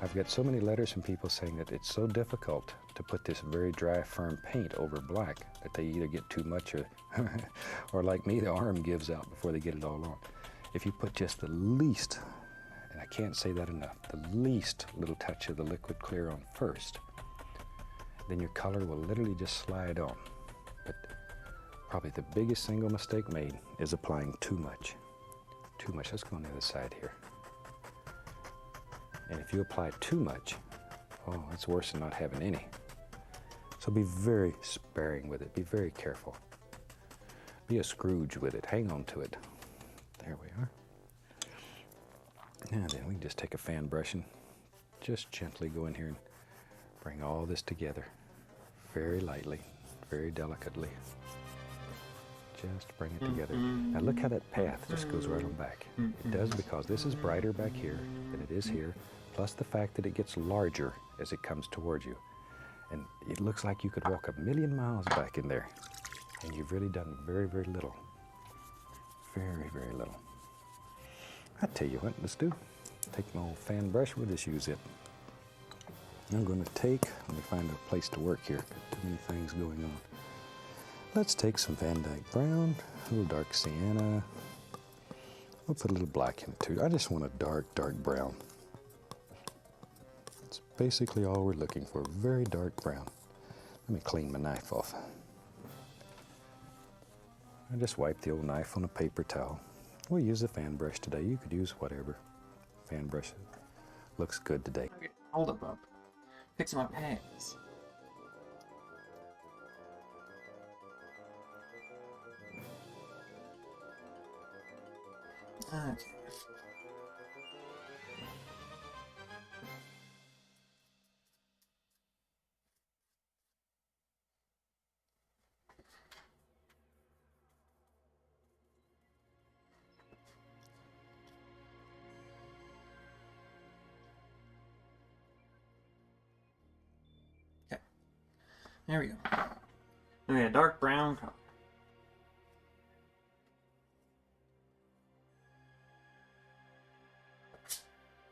I've got so many letters from people saying that it's so difficult to put this very dry, firm paint over black that they either get too much or like me, the arm gives out before they get it all on. If you put just the least, and I can't say that enough, the least little touch of the liquid clear on first, then your color will literally just slide on. But probably the biggest single mistake made is applying too much. Too much. Let's go on the other side here. And if you apply too much, oh, it's worse than not having any. So be very sparing with it. Be very careful. Be a Scrooge with it. Hang on to it. There we are. Now then, we can just take a fan brush and just gently go in here and bring all this together. Very lightly, very delicately. Just bring it together. Now look how that path just goes right on back. It does because this is brighter back here than it is here, plus the fact that it gets larger as it comes towards you. And it looks like you could walk 1,000,000 miles back in there. And you've really done very, very little. Very, very little. I tell you what, let's do. Take my old fan brush, we'll just use it. I'm going to take, let me find a place to work here. Got too many things going on. Let's take some Van Dyke Brown, a little dark sienna. We'll put a little black in it too. I just want a dark, dark brown. That's basically all we're looking for, very dark brown. Let me clean my knife off. I just wipe the old knife on a paper towel. We'll use a fan brush today. You could use whatever. Fan brush looks good today. Okay, hold up, Bob. Fixing my pants. Okay. Okay. There we go. Okay, dark brown color.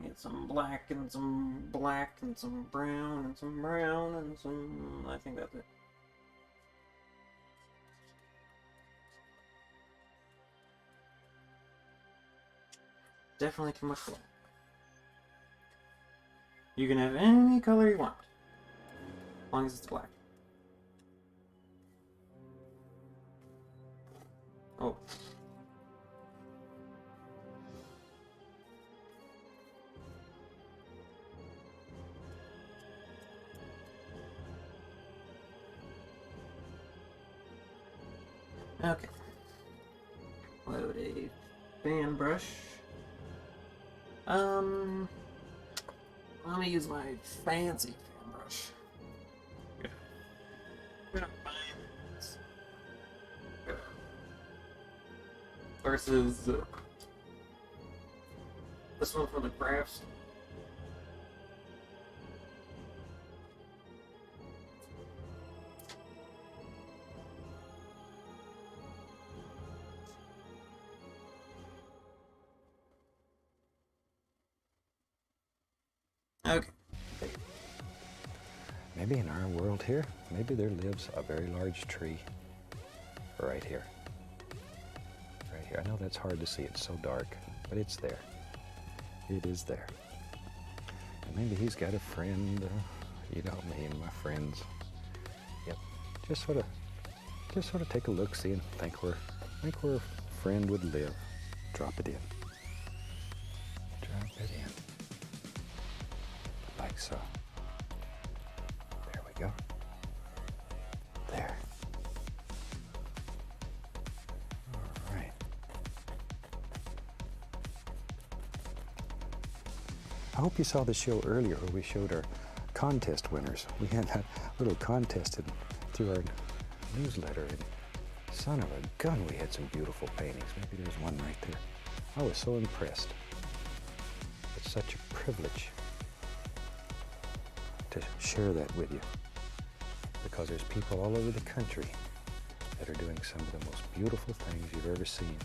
Get some black and some black and some brown and some brown and some... I think that's it. Definitely too much black. You can have any color you want, as long as it's black. Oh. Okay. Load a fan brush. Let me use my fancy fan brush. Versus this one for the crafts. Okay. Maybe in our world here, maybe there lives a very large tree right here. Right here. I know that's hard to see, it's so dark, but it's there. It is there. And maybe he's got a friend, you know me and my friends. Yep. Just sort of take a look, see, and think where a friend would live. Drop it in. Drop it in. Like so. There we go. There. All right. I hope you saw the show earlier where we showed our contest winners. We had that little contest through our newsletter, and son of a gun, we had some beautiful paintings. Maybe there's one right there. I was so impressed. It's such a privilege to share that with you, because there's people all over the country that are doing some of the most beautiful things you've ever seen.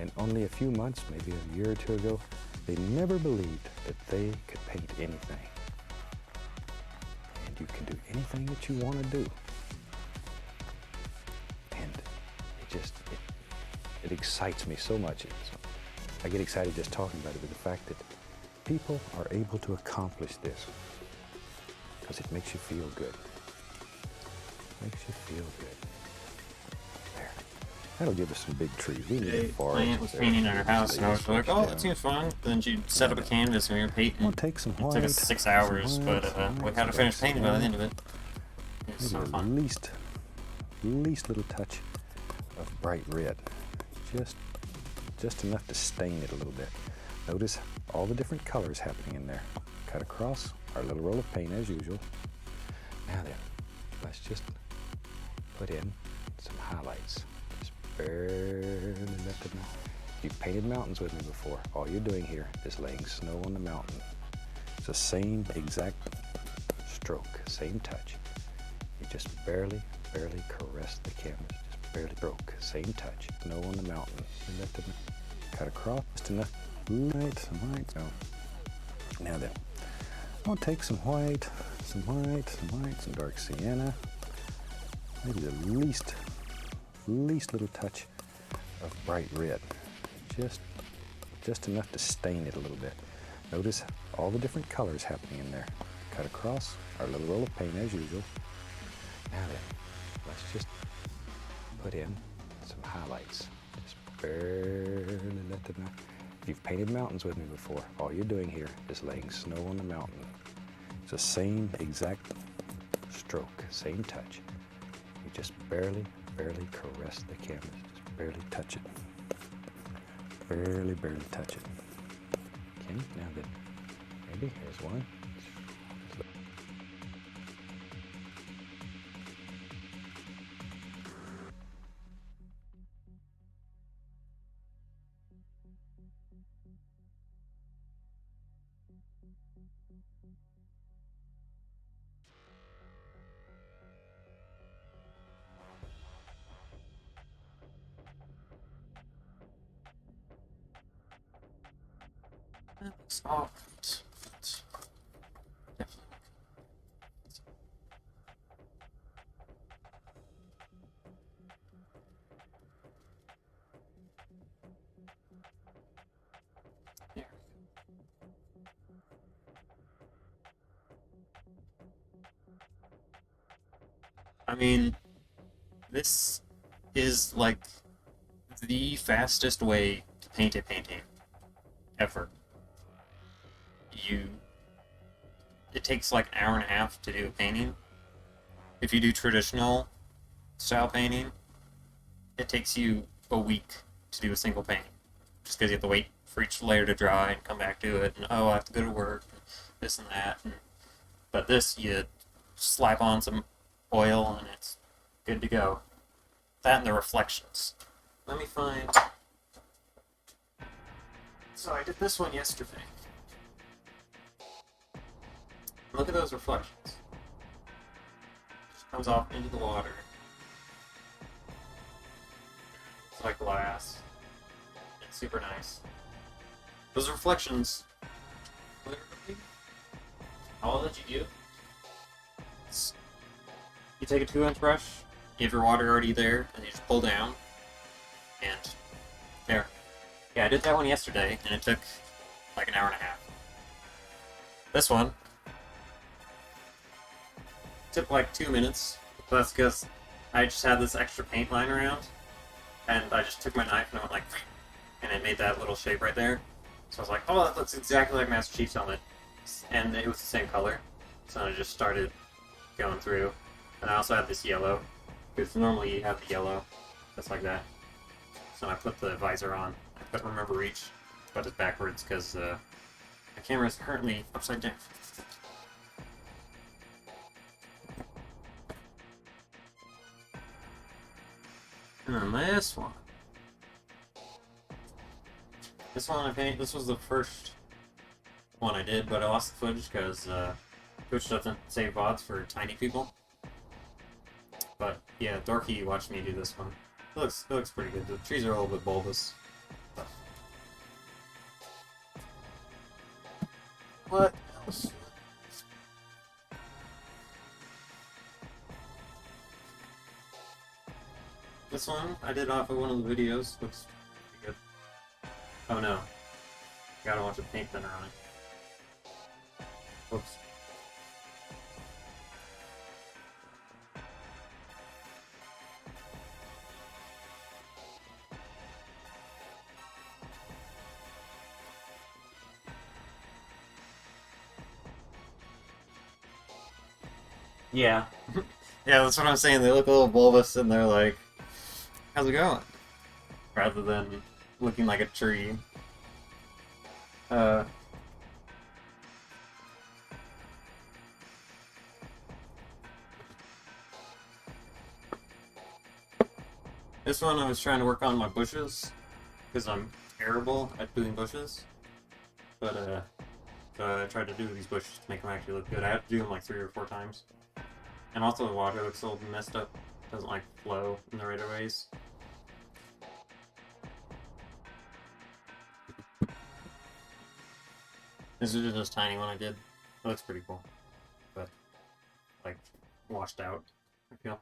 And only a few months, maybe a year or two ago, they never believed that they could paint anything. And you can do anything that you want to do. And it excites me so much. I get excited just talking about it, with the fact that people are able to accomplish this, because it makes you feel good. Makes you feel good. There. That'll give us some big trees. We need a forest. My aunt was painting at her house, and I was like, "Oh, that seems fun." Then she set up a canvas, and we were painting. We'll take some white. It took us 6 hours, but we had to finish painting by the end of it. It was so Maybe fun. least little touch of bright red. Just enough to stain it a little bit. Notice all the different colors happening in there. Cut across our little roll of paint as usual. Now then, let's just put in some highlights. Just barely let them. You've painted mountains with me before. All you're doing here is laying snow on the mountain. It's the same exact stroke, same touch. You just barely caress the canvas. Just barely broke. Same touch. Snow on the mountain. You let them cut across just enough light, some white. No. Now then, I'll take some white, some dark sienna. Maybe the least little touch of bright red. Just enough to stain it a little bit. Notice all the different colors happening in there. Cut across our little roll of paint as usual. Now then, let's just put in some highlights. Just barely let them. You've painted mountains with me before. All you're doing here is laying snow on the mountain. It's the same exact stroke, same touch. You just barely caress the canvas. Just barely touch it. Barely touch it. Okay, now then, maybe here's one. soft. Definitely. There. I mean, this is like the fastest way to paint a painting ever. It takes like an hour and a half to do a painting. If you do traditional style painting, it takes you a week to do a single painting. Just because you have to wait for each layer to dry and come back to it, and oh, I have to go to work, and this and that. But this, you slap on some oil and it's good to go. That and the reflections. Let me find. So I did this one yesterday. Look at those reflections. Just comes off into the water. It's like glass. It's super nice. Those reflections, literally, all that you do is you take a 2-inch brush, you have your water already there, and you just pull down, and there. Yeah, I did that one yesterday, and it took like an hour and a half. This one took like 2 minutes, but that's because I just had this extra paint lying around, and I just took my knife and I went like, and it made that little shape right there. So I was like, oh, that looks exactly like Master Chief's helmet. And it was the same color. So I just started going through. And I also had this yellow, because normally you have the yellow, just like that. So I put the visor on. I couldn't remember reach, but it's backwards because my camera is currently upside down. And then this one. This one I painted. This was the first one I did, but I lost the footage because Twitch doesn't save VODs for tiny people. But yeah, Dorky watched me do this one. It looks pretty good. The trees are a little bit bulbous. But... what else? This one I did off of one of the videos. Looks pretty good. Oh no. Gotta watch a paint thinner on it. Whoops. Yeah. Yeah, that's what I'm saying. They look a little bulbous and they're like, how's it going? Rather than looking like a tree. This one I was trying to work on my bushes, because I'm terrible at doing bushes. But, so I tried to do these bushes to make them actually look good. I have to do them like 3 or 4 times. And also the water looks a little messed up. Doesn't like flow in the right ways. This is just this tiny one I did. It looks pretty cool. But, like, washed out, I feel.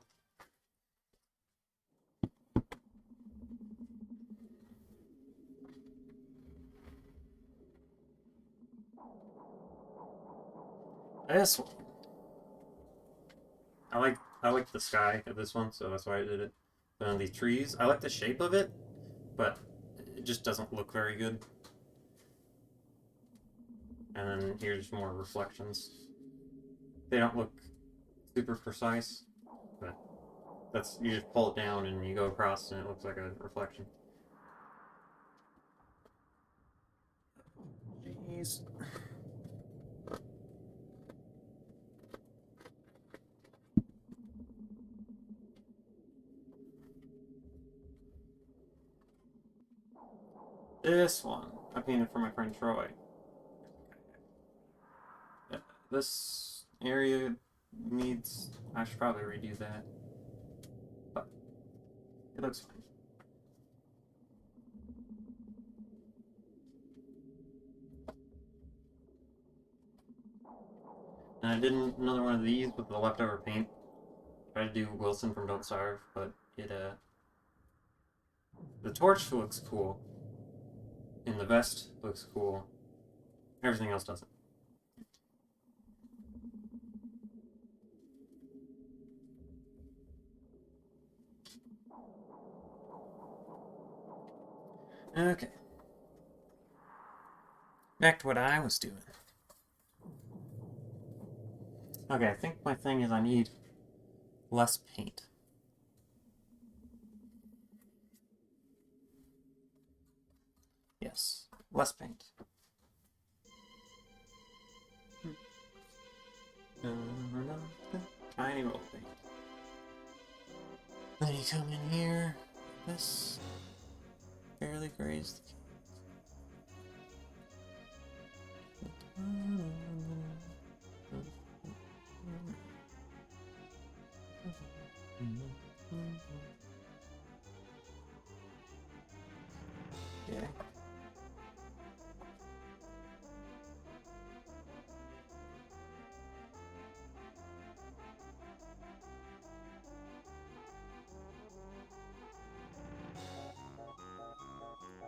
This one. I like the sky of this one, so that's why I did it. But on these trees, I like the shape of it, but it just doesn't look very good. And then here's more reflections. They don't look super precise, but that's, you just pull it down and you go across and it looks like a reflection. Jeez. This one I painted for my friend Troy. Yeah, this area needs, I should probably redo that, but it looks fine. And I did another one of these with the leftover paint. Tried to do Wilson from Don't Starve, but the torch looks cool, and the vest looks cool. Everything else doesn't. Okay. Back to what I was doing. Okay, I think my thing is I need less paint. Yes, less paint. Tiny roll of paint. Then you come in here. This barely grazed the okay.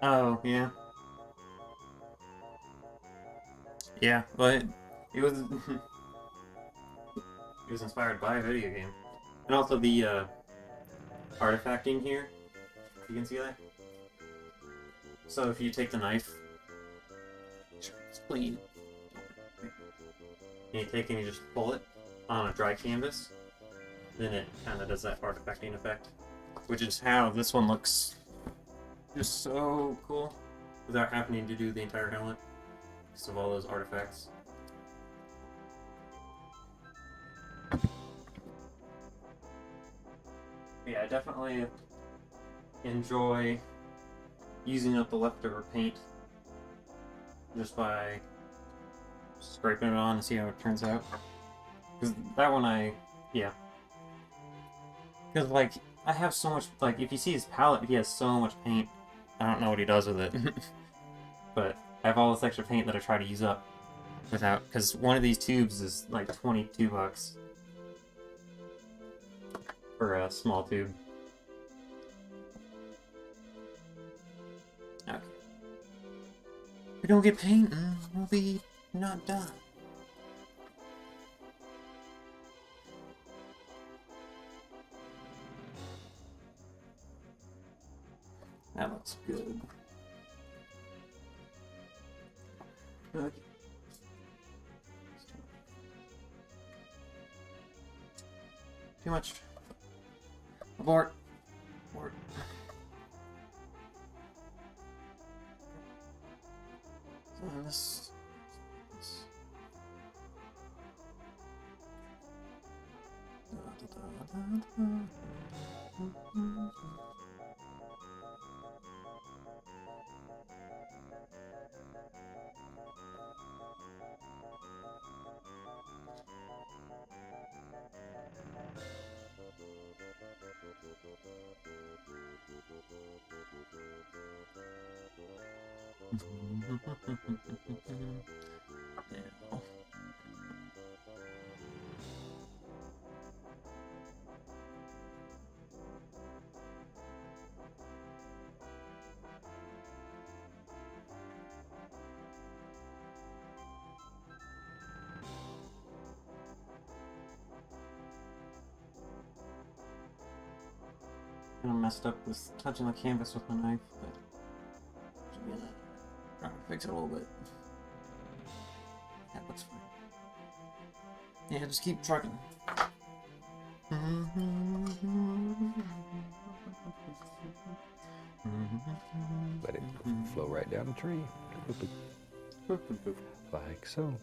Oh, yeah. Yeah, but it was it was inspired by a video game. And also the artifacting here. You can see that? So if you take the knife, it's clean. And you take and you just pull it on a dry canvas, then it kind of does that artifacting effect. Which is how this one looks just so cool without having to do the entire helmet because of all those artifacts. Yeah, I definitely enjoy using up the leftover paint just by scraping it on and see how it turns out. Because that one yeah. Because, like, I have so much, like, if you see his palette, he has so much paint. I don't know what he does with it. But I have all this extra paint that I try to use up without, because one of these tubes is like $22 for a small tube. Okay. If we don't get painting, we'll be not done. That looks good. Okay. Too much. Abort. Abort. So this. Yeah. I messed up with touching the canvas with my knife, but I'm gonna try to fix it a little bit. That looks fine. Yeah, just keep trucking. Let it flow right down the tree. Like so.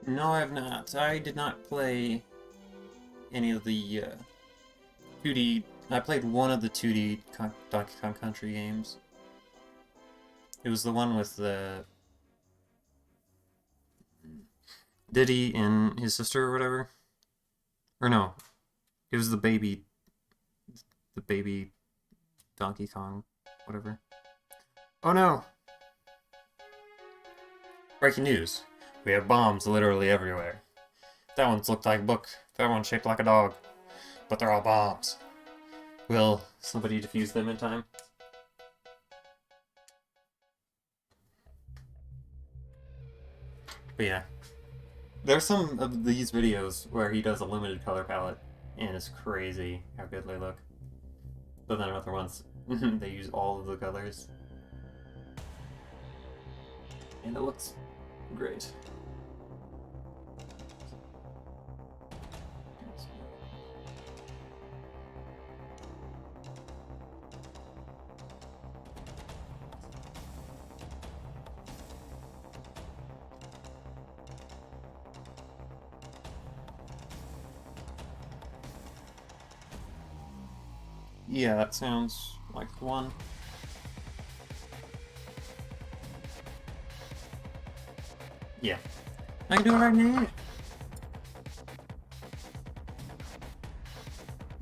No, I have not. I did not play any of the 2D. I played one of the 2D Donkey Kong Country games. It was the one with the Diddy and his sister or whatever. Or no, it was the baby Donkey Kong, whatever. Oh no! Breaking news. We have bombs literally everywhere. That one's looked like a book. That one's shaped like a dog. But they're all bombs. Will somebody defuse them in time? But yeah. There's some of these videos where he does a limited color palette, and it's crazy how good they look. But then other ones, they use all of the colors. And it looks great. Yeah, that sounds like the one. Yeah. I can do it right now.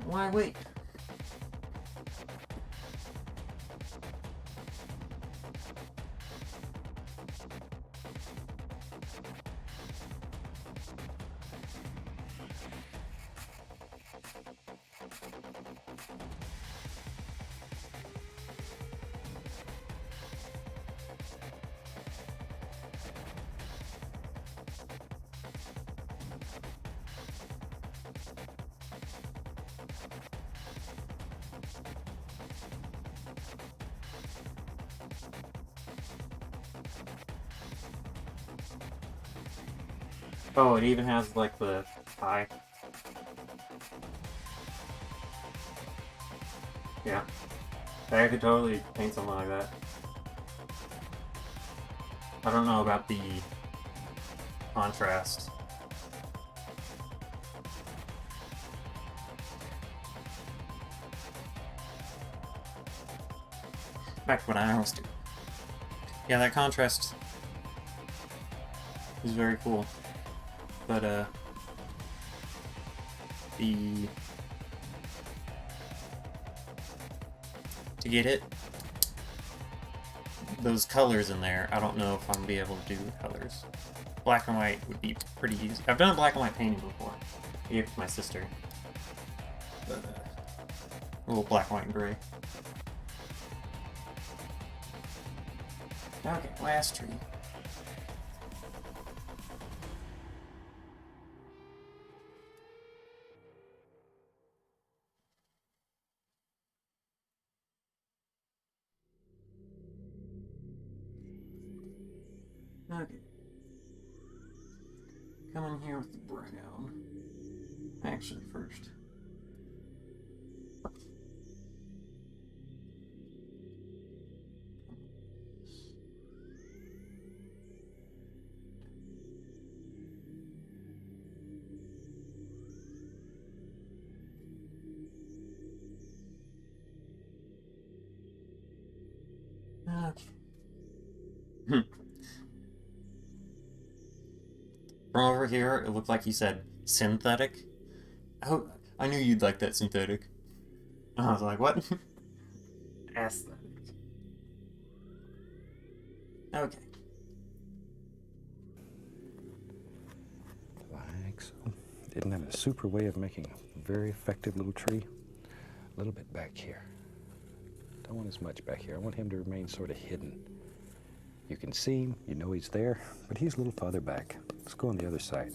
Why wait? Oh, it even has like the eye. Yeah. I could totally paint something like that. I don't know about the contrast. Back to what I always do. Yeah, that contrast is very cool. But, to get it, those colors in there, I don't know if I'm gonna be able to do the colors. Black and white would be pretty easy. I've done a black and white painting before. I gave it to my sister. But, a little black, white, and gray. Okay, last tree. Okay. Come in here with the brown. Actually, first. Okay. From over here, it looked like he said synthetic. Oh, I knew you'd like that synthetic. I was like, what? Aesthetic. Okay. Like so. Isn't that a super way of making a very effective little tree? A little bit back here. Don't want as much back here. I want him to remain sort of hidden. You can see him, you know he's there, but he's a little farther back. Let's go on the other side.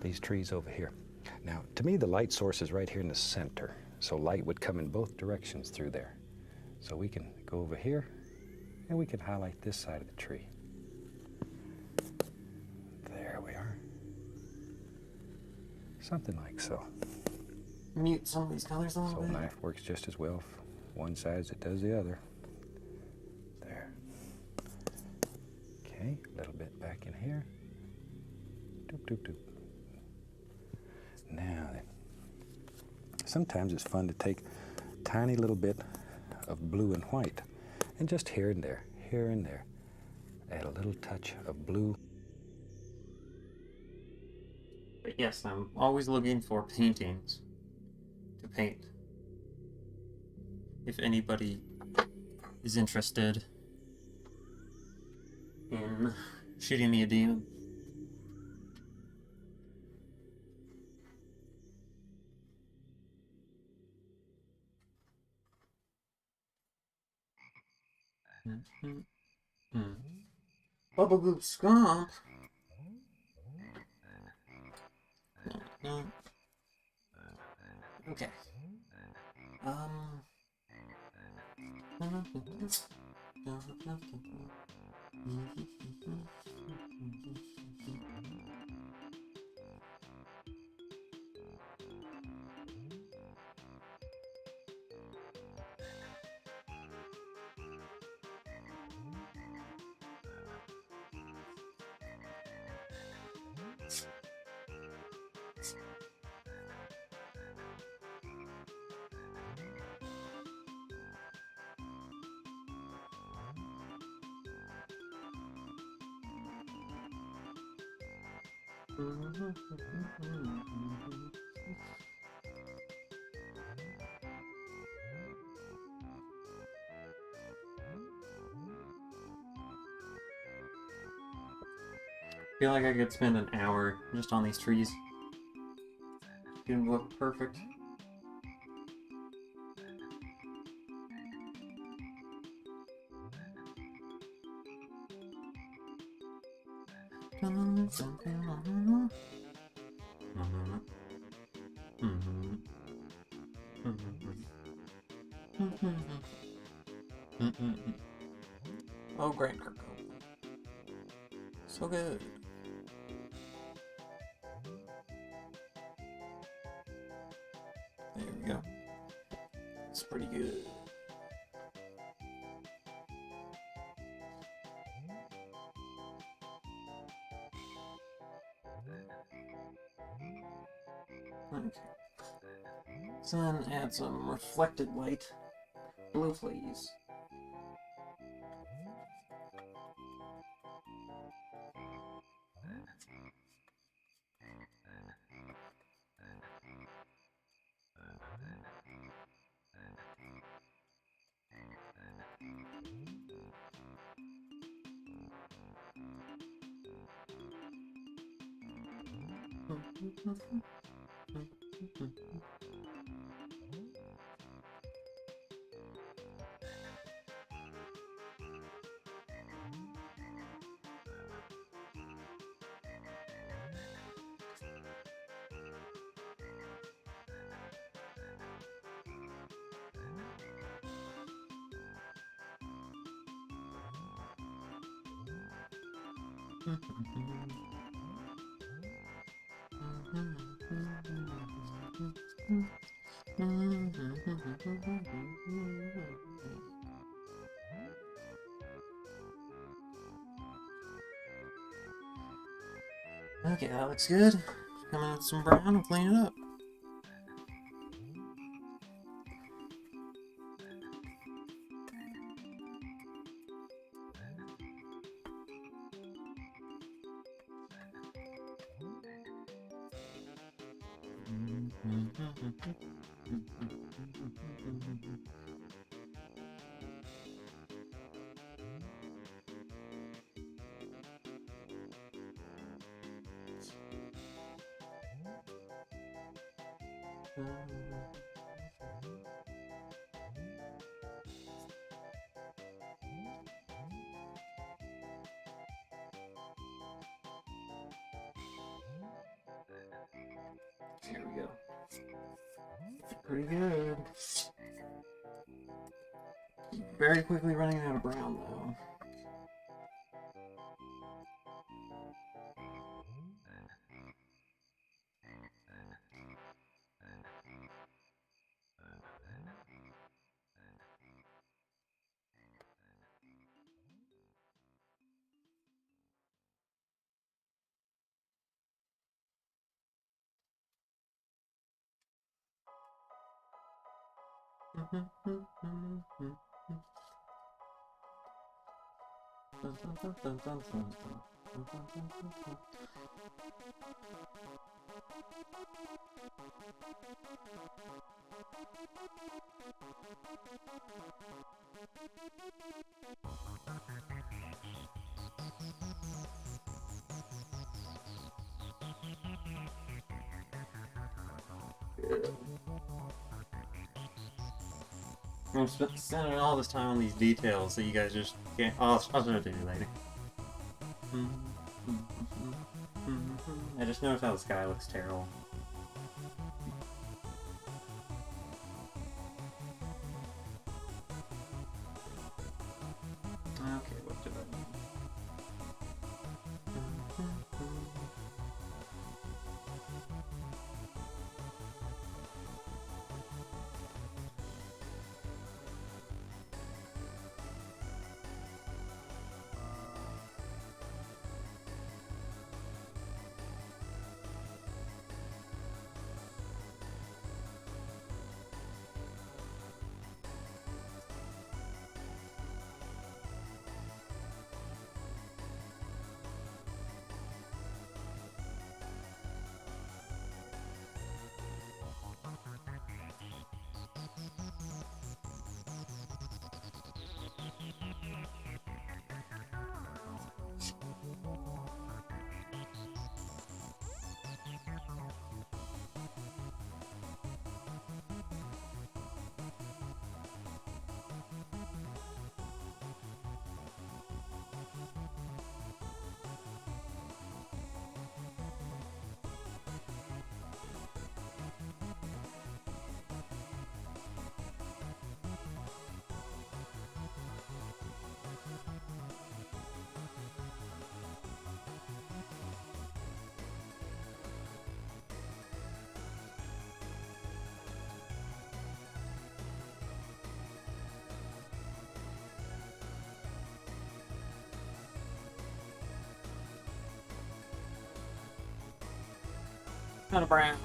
These trees over here. Now, to me, the light source is right here in the center, so light would come in both directions through there. So we can go over here, and we can highlight this side of the tree. There we are. Something like so. Mute some of these colors a little So a bit. knife works just as well one side as it does the other. There. Okay, a little bit back in here. Doop, doop, doop. Now then, sometimes it's fun to take a tiny little bit of blue and white and just here and there, add a little touch of blue. But yes, I'm always looking for paintings to paint. If anybody is interested in shooting me a demon. Bubblegoo Scump. No. Okay. I feel like I could spend an hour just on these trees. They look perfect. Oh, great, Kirk. So good. There we go. It's pretty good. Okay. So then add some reflected light. Blue, please. Okay, that looks good. Come in with some brown and clean it up. Here we go. Pretty good. Very quickly running out of brown though. I'm spending all this time on these details that you guys just can't. I'll show it to you later. I just noticed how the sky looks terrible. Okay, what did I do? Kind of brown.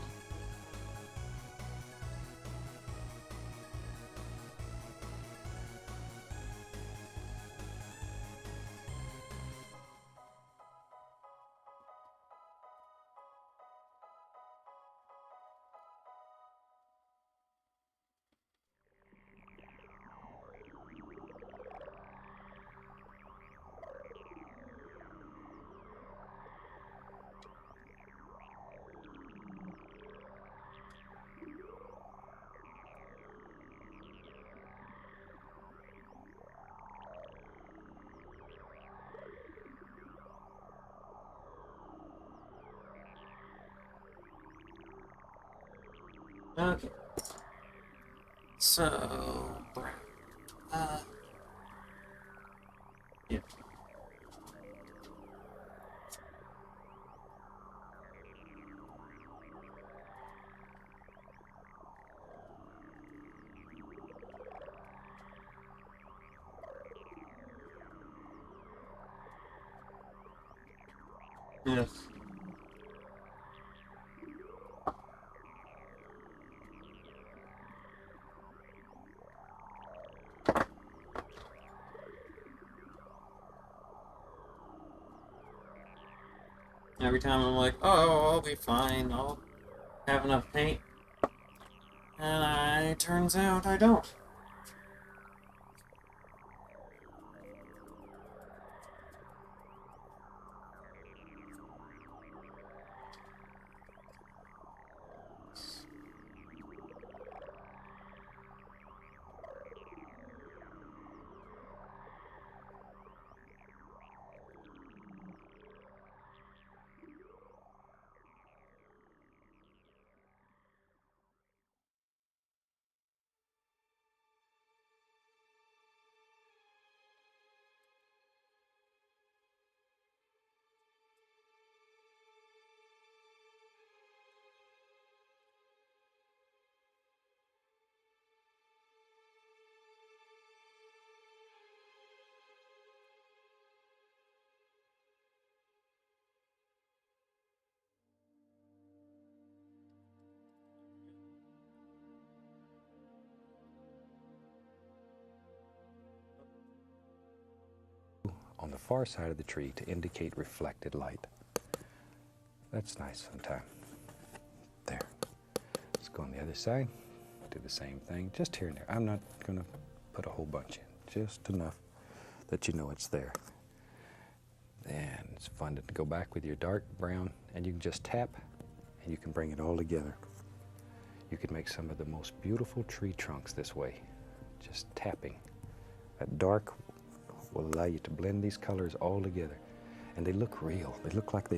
Okay. So, brown. Yeah. Yes. Every time I'm like, oh, I'll be fine, I'll have enough paint. And turns out I don't. On the far side of the tree to indicate reflected light. That's nice sometime. There. Let's go on the other side. Do the same thing, just here and there. I'm not going to put a whole bunch in, just enough that you know it's there. Then it's fun to go back with your dark brown, and you can just tap, and you can bring it all together. You could make some of the most beautiful tree trunks this way, just tapping. That dark will allow you to blend these colors all together. And they look real. They look like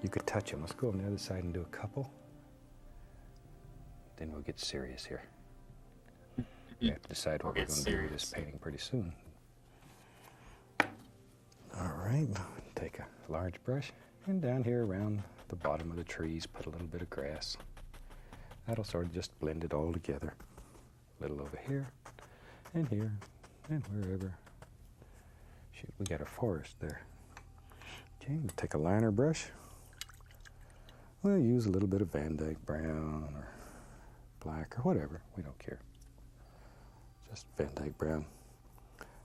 you could touch them. Let's go on the other side and do a couple. Then we'll get serious here. We have to decide what we're going to do with this painting pretty soon. All right, take a large brush and down here around the bottom of the trees, put a little bit of grass. That'll sort of just blend it all together. A little over here and wherever. Shoot, we got a forest there. Okay, we'll take a liner brush. We'll use a little bit of Van Dyke brown or black or whatever. We don't care. Just Van Dyke brown.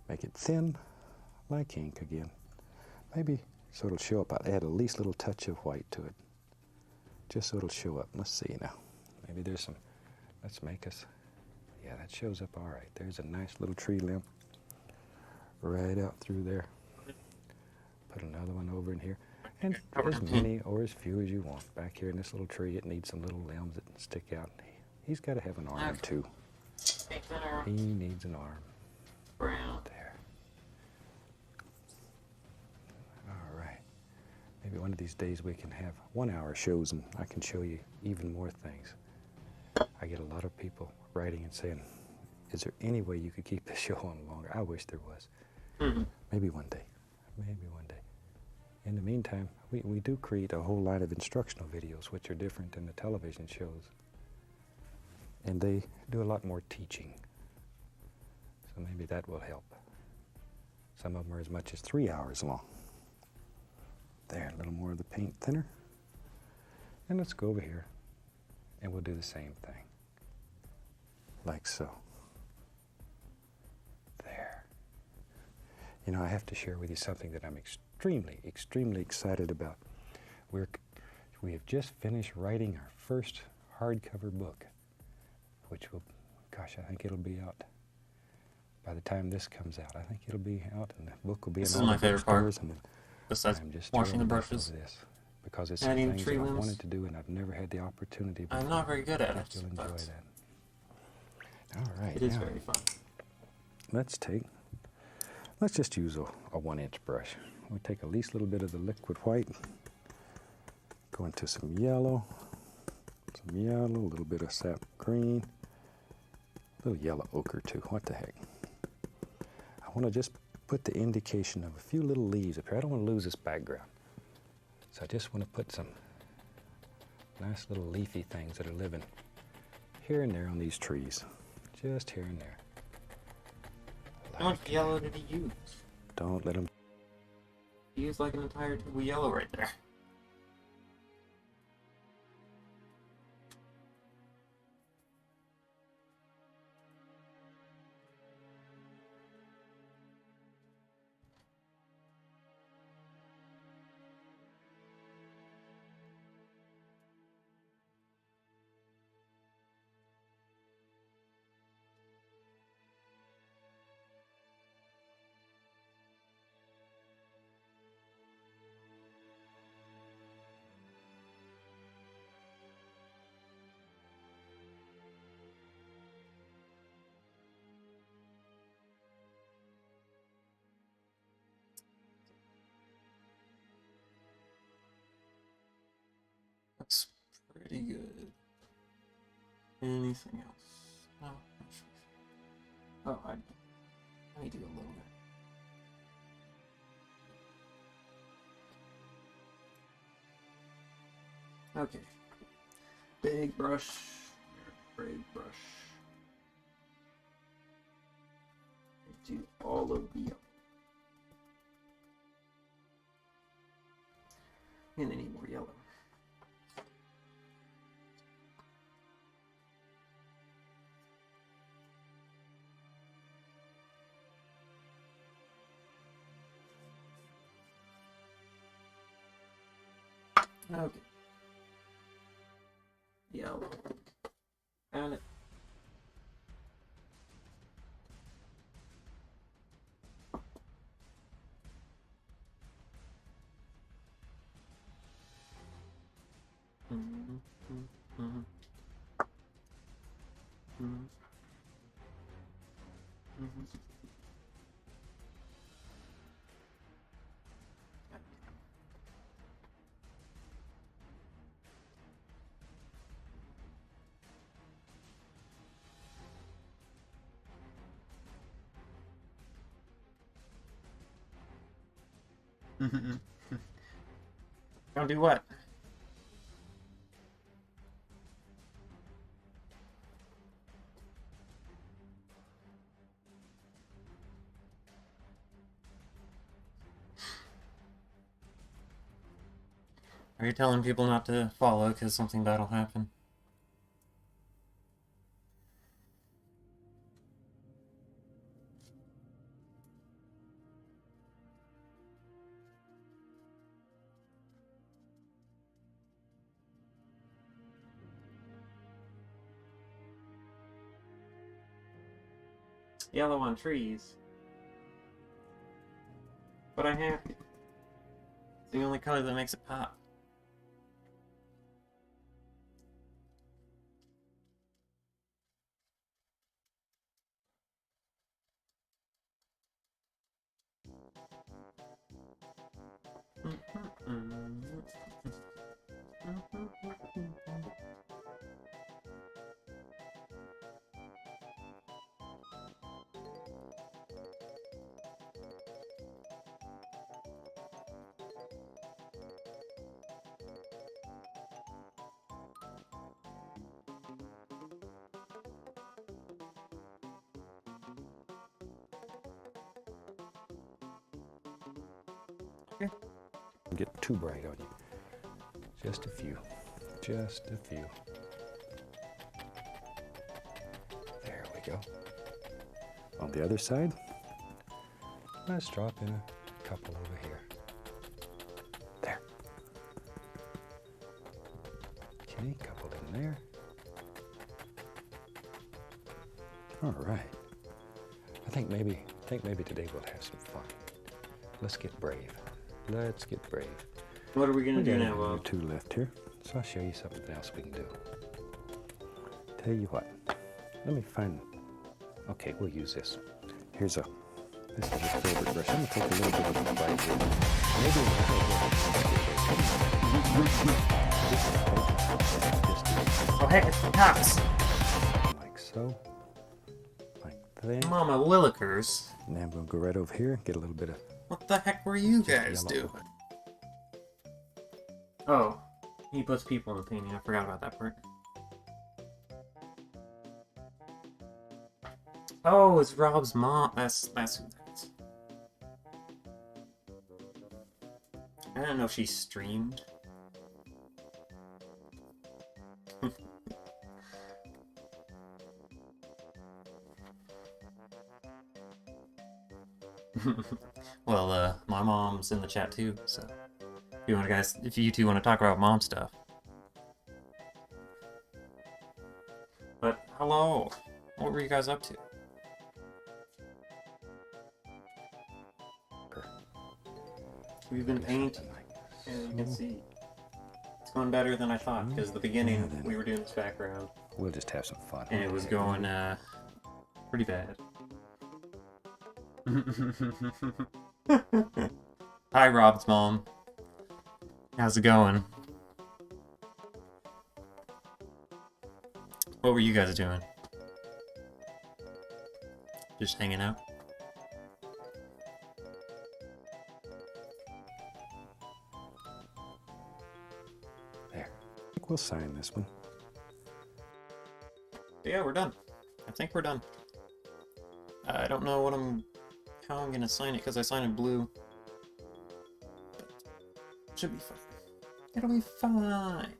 Make it thin, like ink again. Maybe so it'll show up. I'll add at least a little touch of white to it, just so it'll show up. Let's see now. Maybe there's some. Let's make us. Yeah, that shows up all right. There's a nice little tree limb right out through there. Put another one over in here, and as many or as few as you want. Back here in this little tree, it needs some little limbs that stick out. He's got to have an arm too. He needs an arm. Brown. There. All right. Maybe one of these days we can have 1 hour shows and I can show you even more things. I get a lot of people writing and saying, is there any way you could keep the show on longer? I wish there was. Maybe one day. Maybe one day. In the meantime, we do create a whole line of instructional videos which are different than the television shows. And they do a lot more teaching. So maybe that will help. Some of them are as much as 3 hours long. There, a little more of the paint thinner. And let's go over here and we'll do the same thing. Like so. There. You know, I have to share with you something that I'm extremely, extremely excited about. We have just finished writing our first hardcover book, which will, gosh, I think it'll be out by the time this comes out. I think it'll be out and the book will be in all the bookstores. And besides I'm just washing the brushes, this because it's some things that I wanted to do and I've never had the opportunity before. I'm not very good at it. You'll enjoy that. All right. It is very fun. Let's just use a 1-inch brush. We'll take at least a little bit of the liquid white, go into some yellow, a little bit of sap green, a little yellow ochre too. What the heck? I want to just put the indication of a few little leaves up here. I don't want to lose this background. So I just want to put some nice little leafy things that are living here and there on these trees. Just here and there. How much yellow did he use? Don't let him. He used like an entire tube of yellow right there. That's pretty good. Anything else? No, not sure. Oh, let me do a little bit. Okay. Big brush. Big brush. Do all of the yellow. And I need more yellow. Okay. Yellow. Got it. Don't do what? Are you telling people not to follow because something bad will happen? Yellow on trees. But I'm happy. It's the only color that makes it pop. Get too bright on you. Just a few. Just a few. There we go. On the other side, let's drop in a couple over here. There. Okay, couple in there. All right. I think maybe today we'll have some fun. Let's get brave. Let's get brave. What are we gonna do got now, only Bob? two left here, so I'll show you something else we can do. Tell you what, let me find. Okay, we'll use this. This is a filbert brush. I'm gonna take a little bit of the bright here. Maybe Oh heck, it's the cops! like so, like that. Mama Willikers. And then we'll go right over here, get a little bit of. What the heck were you guys yellow. doing? Oh, he puts people in the painting. I forgot about that part. Oh, it's Rob's mom. That's who that is. I don't know if she streamed. Well, my mom's in the chat too, so if you two want to talk about mom stuff. But hello, what were you guys up to? We've been painting, as you can see. It's going better than I thought, because the beginning we were doing this background, We'll just have some fun. and it was going pretty bad. Hi, Rob's mom. How's it going? What were you guys doing? Just hanging out? There. I think we'll sign this one. Yeah, we're done. I think we're done. I don't know how I'm gonna sign it because I signed in blue. But it should be fine. It'll be fine.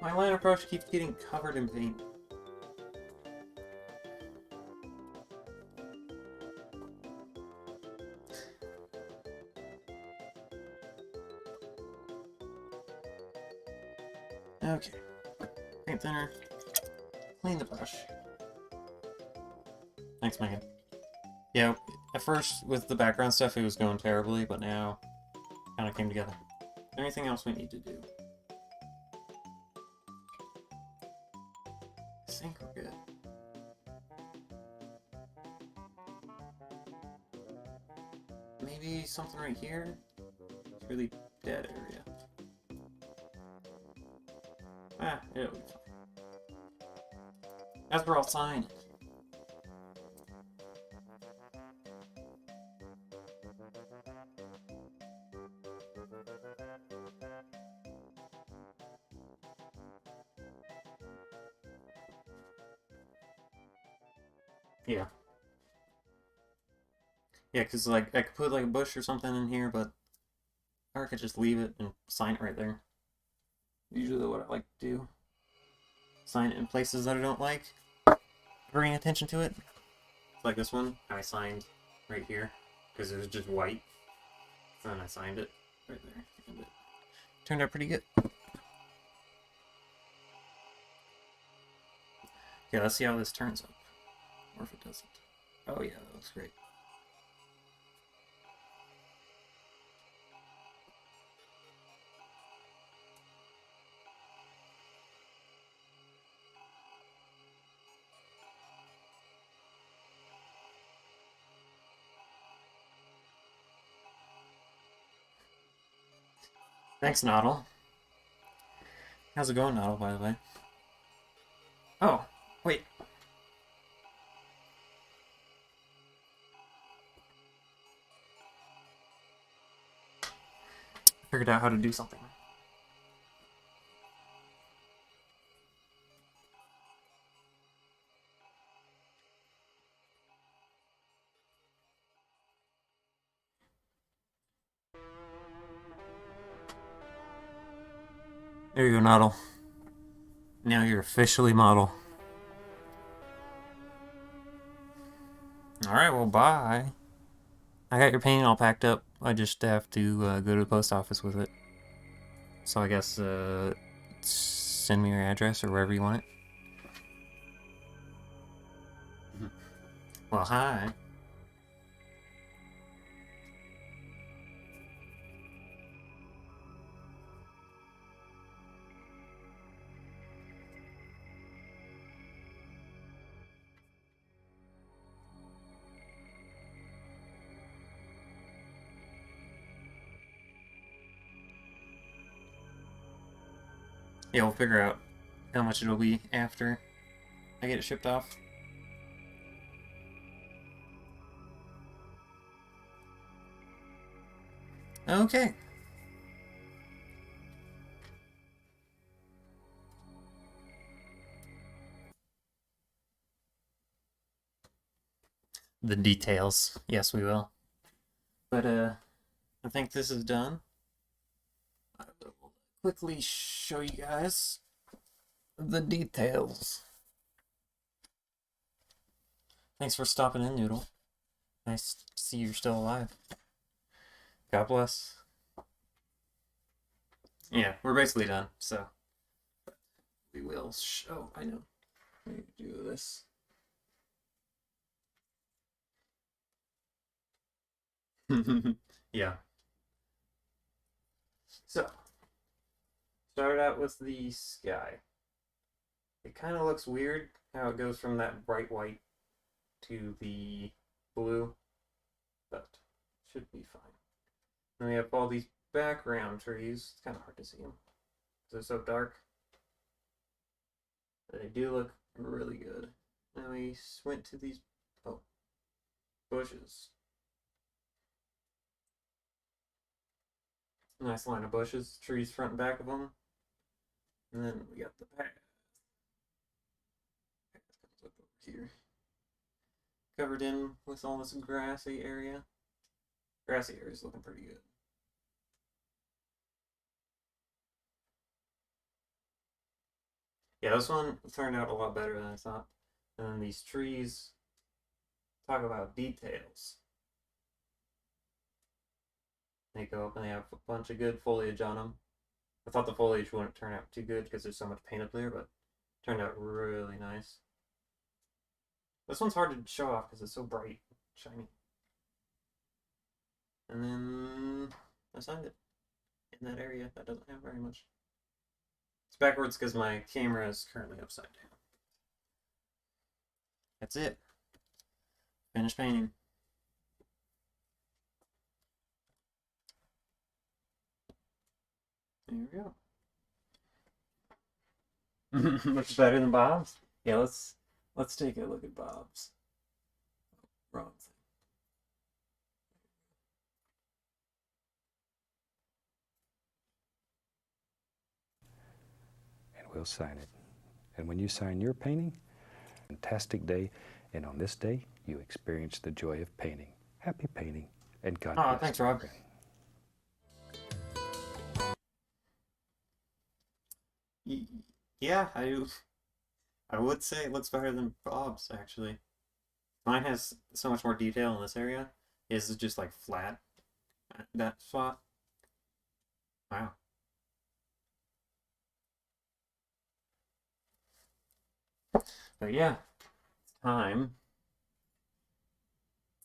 My liner brush keeps getting covered in paint. Okay. Paint thinner. Clean the brush. Thanks, Megan. Yeah, at first with the background stuff it was going terribly, but now kind of came together. Is there anything else we need to do? I think we're good. Maybe something right here? It's really dead area. Ah, it'll be fine. As we're all signing. Yeah. Yeah, because like I could put like a bush or something in here, but or I could just leave it and sign it right there. Usually what I like to do. Sign it in places that I don't like. Bring attention to it. Like this one, I signed right here because it was just white. And then I signed it right there. And it turned out pretty good. Okay, let's see how this turns up. Or if it doesn't. Oh yeah, that looks great. Thanks, Noddle. How's it going, Noddle, by the way? Oh, wait. I figured out how to do something. There you go, Noddle. Now you're officially model. Alright, well, bye. I got your painting all packed up. I just have to go to the post office with it. So I guess send me your address or wherever you want it. Well, hi. Yeah, we'll figure out how much it'll be after I get it shipped off. Okay. The details. Yes, we will. But I think this is done. I will quickly show you guys the details. Thanks for stopping in, Noodle. Nice to see you're still alive. God bless. Yeah, we're basically done, so we will show. I know. Let me do this. Yeah. So, started out with the sky. It kind of looks weird how it goes from that bright white to the blue, but should be fine. Then we have all these background trees. It's kind of hard to see them because they're so dark. But they do look really good. Then we went to these bushes. Nice line of bushes, trees front and back of them. And then we got the path. Path comes up over here. Covered in with all this grassy area. Grassy area is looking pretty good. Yeah, this one turned out a lot better than I thought. And then these trees, talk about details. They go up and they have a bunch of good foliage on them. I thought the foliage wouldn't turn out too good because there's so much paint up there, but it turned out really nice. This one's hard to show off because it's so bright, shiny. And then I signed it in that area that doesn't have very much. It's backwards because my camera is currently upside down. That's it. Finished painting. There we go. Looks better than Bob's. Yeah, let's take a look at Bob's. Wrong thing. And we'll sign it. And when you sign your painting, fantastic day And on this day, you experience the joy of painting. Happy painting, and God Oh, bless. thanks, Rob. Yeah, I would say it looks better than Bob's, actually. Mine has so much more detail in this area. His is just like flat at that spot. Wow. But yeah, it's time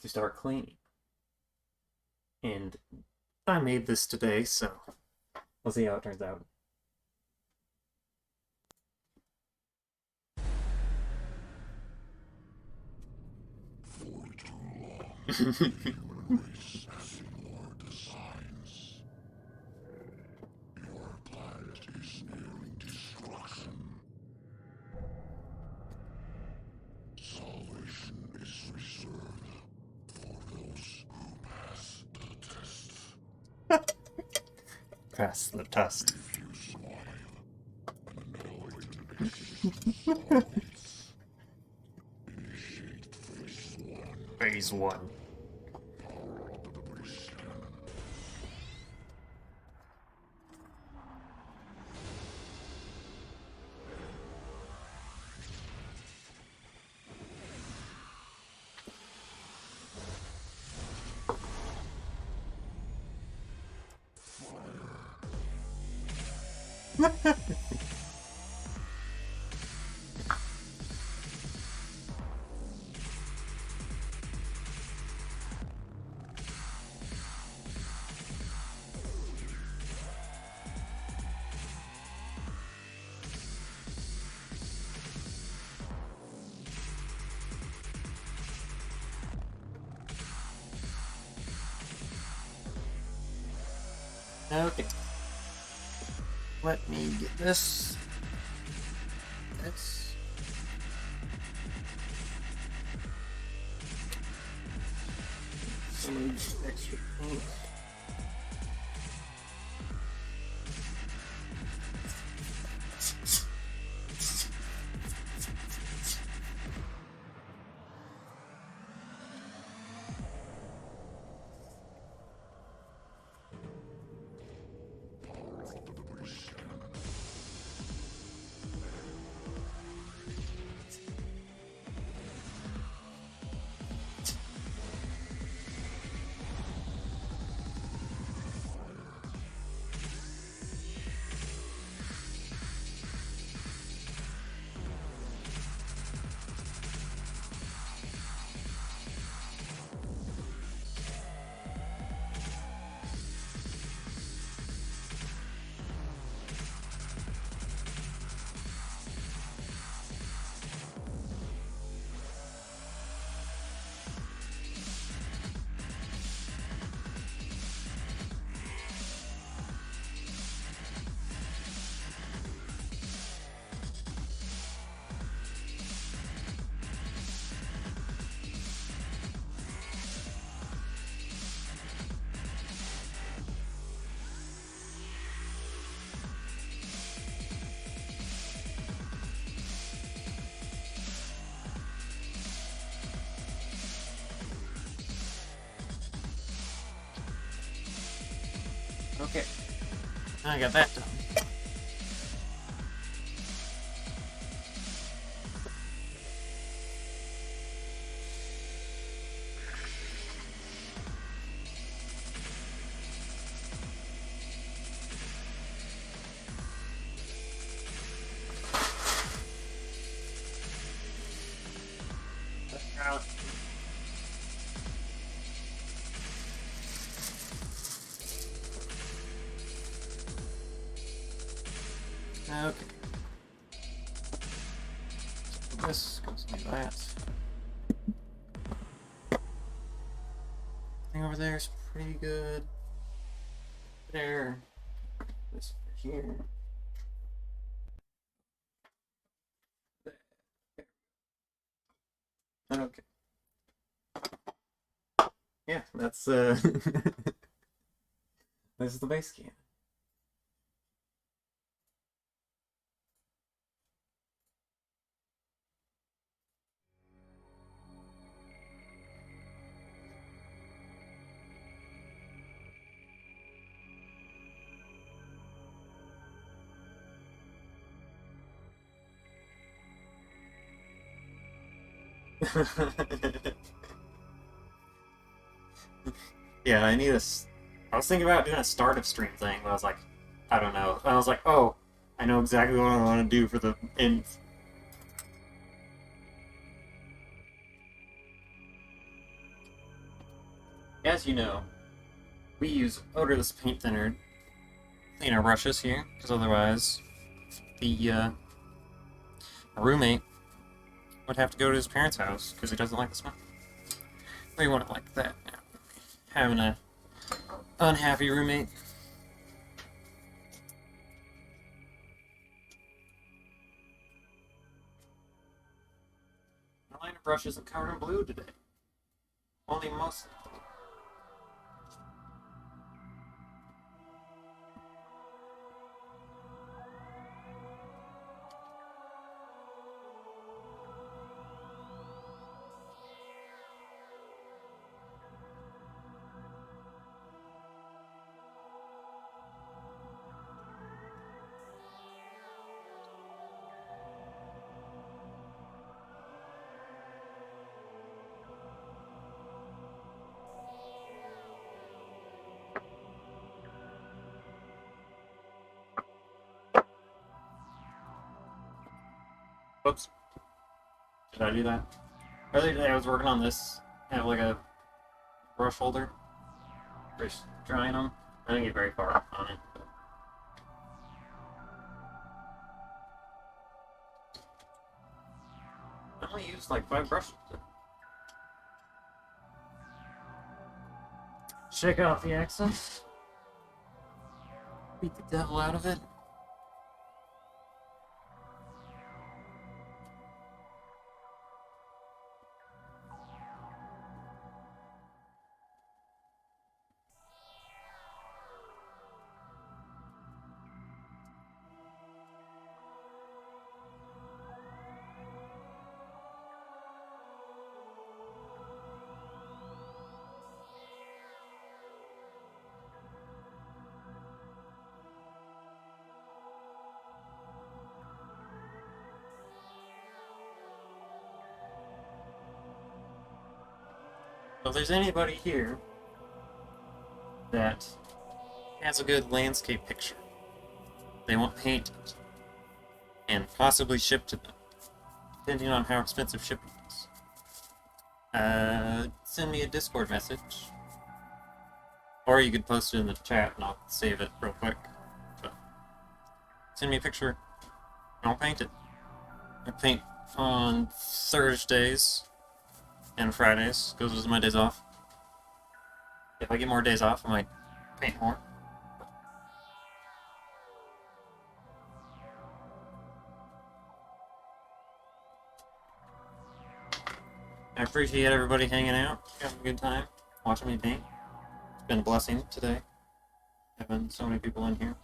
to start cleaning. And I made this today, so we'll see how it turns out. Pass the test. Phase 1. Okay. Let me get this. That's some extra paint. Okay. I got that done. Out. Okay. This goes like that. Thing over there is pretty good. There. This over here. There. Okay. Yeah, that's this is the base can. Yeah, I need a. I was thinking about doing a startup stream thing, but I was like, I don't know. I was like, oh, I know exactly what I want to do for the end. As you know, we use odorless paint thinner clean our brushes here, because otherwise, the roommate would have to go to his parents' house because he doesn't like the smell. We wouldn't like that now. Having a unhappy roommate. The line of brush isn't covered in blue today. Only most. Whoops. Did I do that? Earlier today I was working on this. I have like a brush holder. Just drying them. I didn't get very far on it. I only used like 5 brushes. Shake off the excess. Beat the devil out of it. So if there's anybody here that has a good landscape picture they want painted and possibly shipped to them, depending on how expensive shipping is, send me a Discord message. Or you could post it in the chat and I'll save it real quick. But send me a picture and I'll paint it. I paint on Thursdays and Fridays, because those are my days off. If I get more days off, I might paint more. I appreciate everybody hanging out, having a good time, watching me paint. It's been a blessing today, having so many people in here.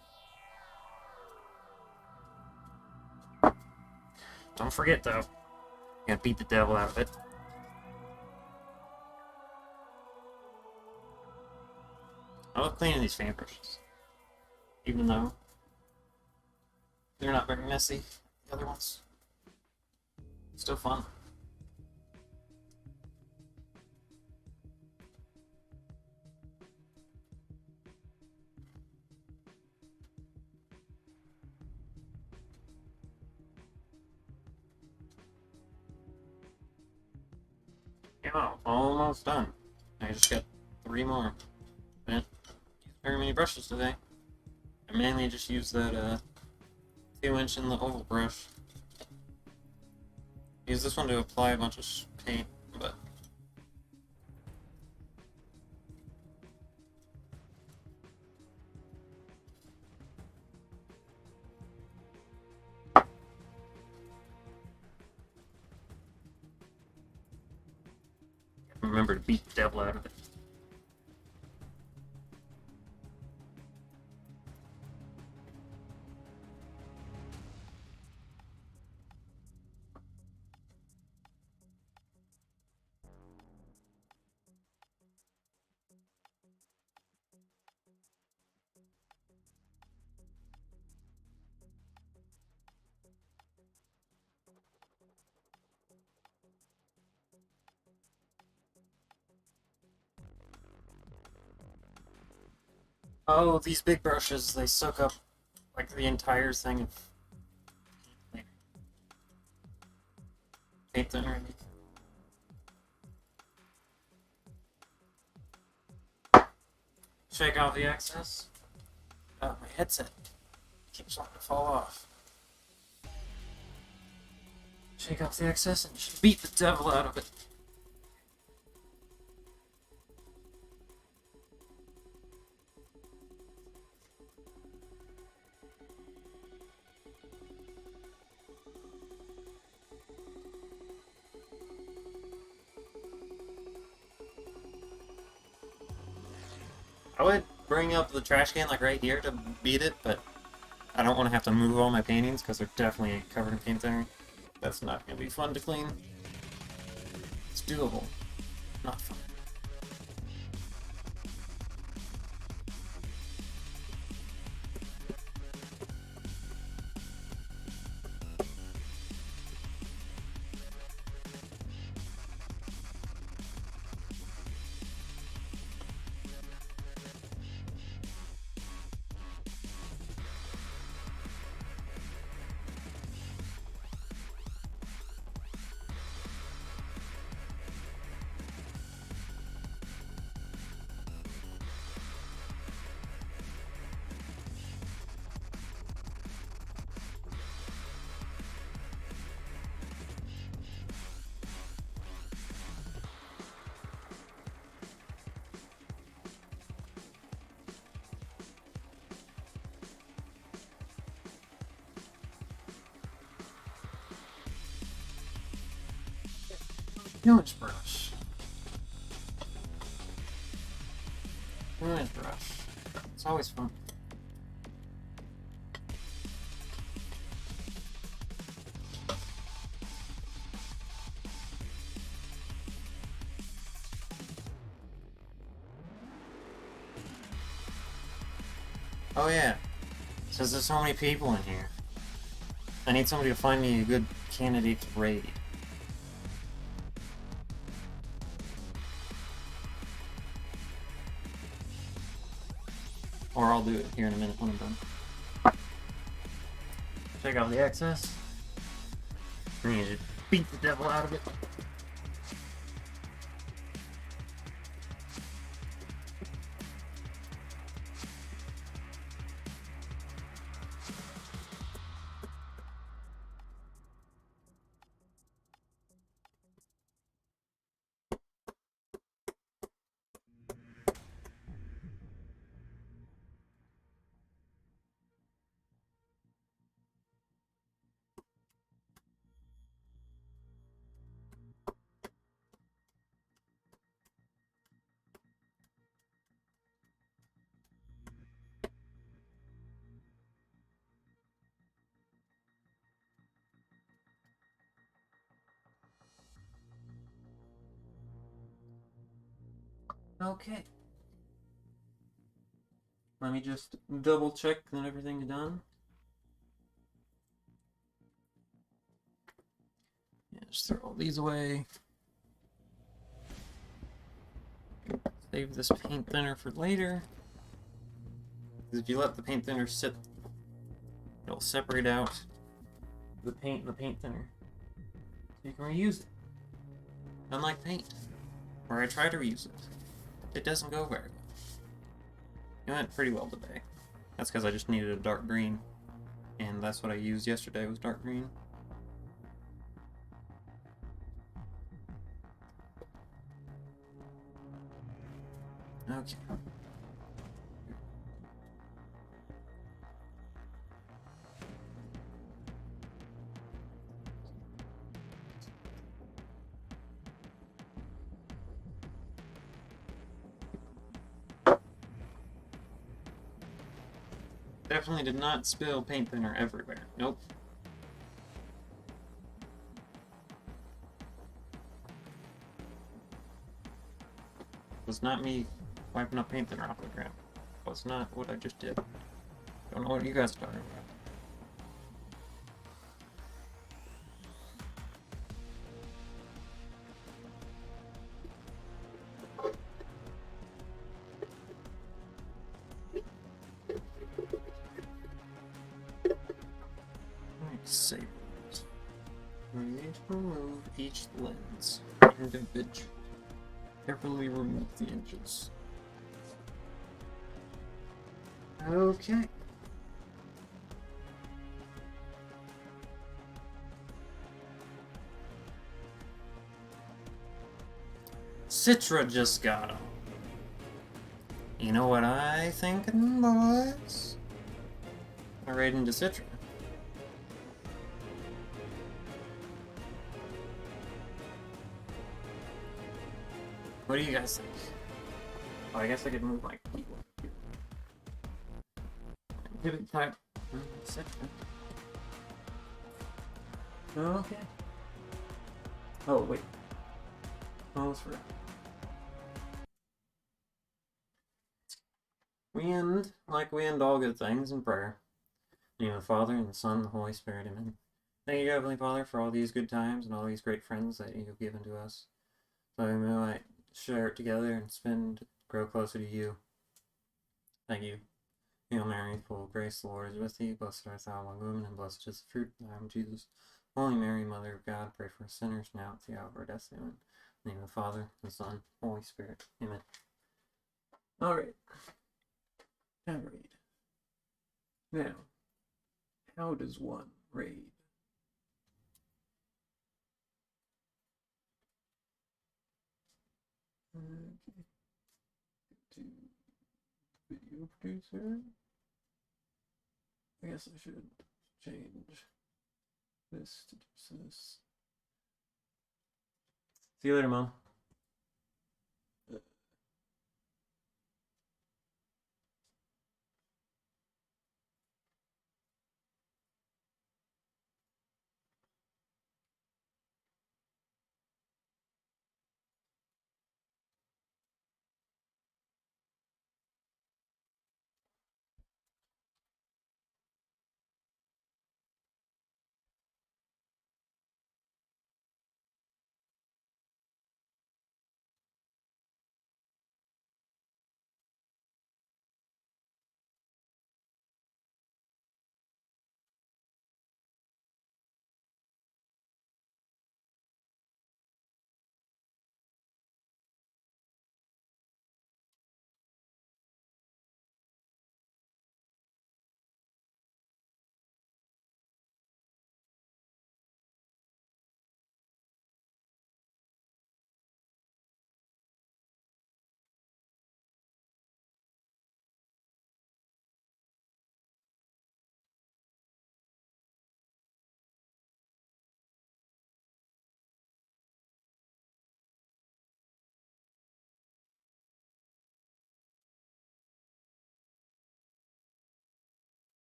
Don't forget though, you gotta beat the devil out of it. I love cleaning these fan brushes, even though they're not very messy. The other ones, still fun. Yeah, almost done. I just got 3 more. I didn't use very many brushes today. I mainly just used that 2-inch in the oval brush. Use this one to apply a bunch of paint, but remember to beat the devil out of it. Oh, these big brushes, they soak up like the entire thing of paint thinner. Shake off the excess. Oh, my headset keeps wanting to fall off. Shake off the excess and just beat the devil out of it. I would bring up the trash can like right here to beat it, but I don't want to have to move all my paintings because they're definitely covered in paint thinner. That's not going to be fun to clean. It's doable, not fun. Nuance brush. Nuance brush. It's always fun. Oh yeah, since there's so many people in here, I need somebody to find me a good candidate to raid. Or I'll do it here in a minute when I'm done. Take out the excess. And you just beat the devil out of it. Okay. Let me just double check that everything's done. Yeah, just throw all these away. Save this paint thinner for later. Because if you let the paint thinner sit, it'll separate out the paint and the paint thinner. So you can reuse it. Unlike paint, where I try to reuse it. It doesn't go very well. It went pretty well today. That's because I just needed a dark green. And that's what I used yesterday was dark green. Okay. Definitely did not spill paint thinner everywhere. Nope. Was not me wiping up paint thinner off the ground. Was not what I just did. Don't know what you guys are talking about. Save. We need to remove each lens individually. Carefully remove the edges. Okay. Citra just got on. You know what I thinking, boys? I raid into Citra. What do you guys think? Oh, I guess I could move my keyboard here. Pivot type Citra. Okay. Oh, wait. Almost forgot. We end all good things in prayer. In the name of the Father, and the Son, and the Holy Spirit, amen. Thank you, Heavenly Father, for all these good times and all these great friends that you have given to us. So we might share it together and grow closer to you. Thank you. Hail Mary, full of grace, the Lord is with thee. Blessed art thou among women, and blessed is the fruit of thy womb, Jesus. Holy Mary, Mother of God, pray for us sinners, now at the hour of our death, amen. In the name of the Father, and the Son, and Holy Spirit, amen. Alright. Now raid. Now, how does one raid? Okay. To video producer. I guess I should change this to this. See you later, Mom.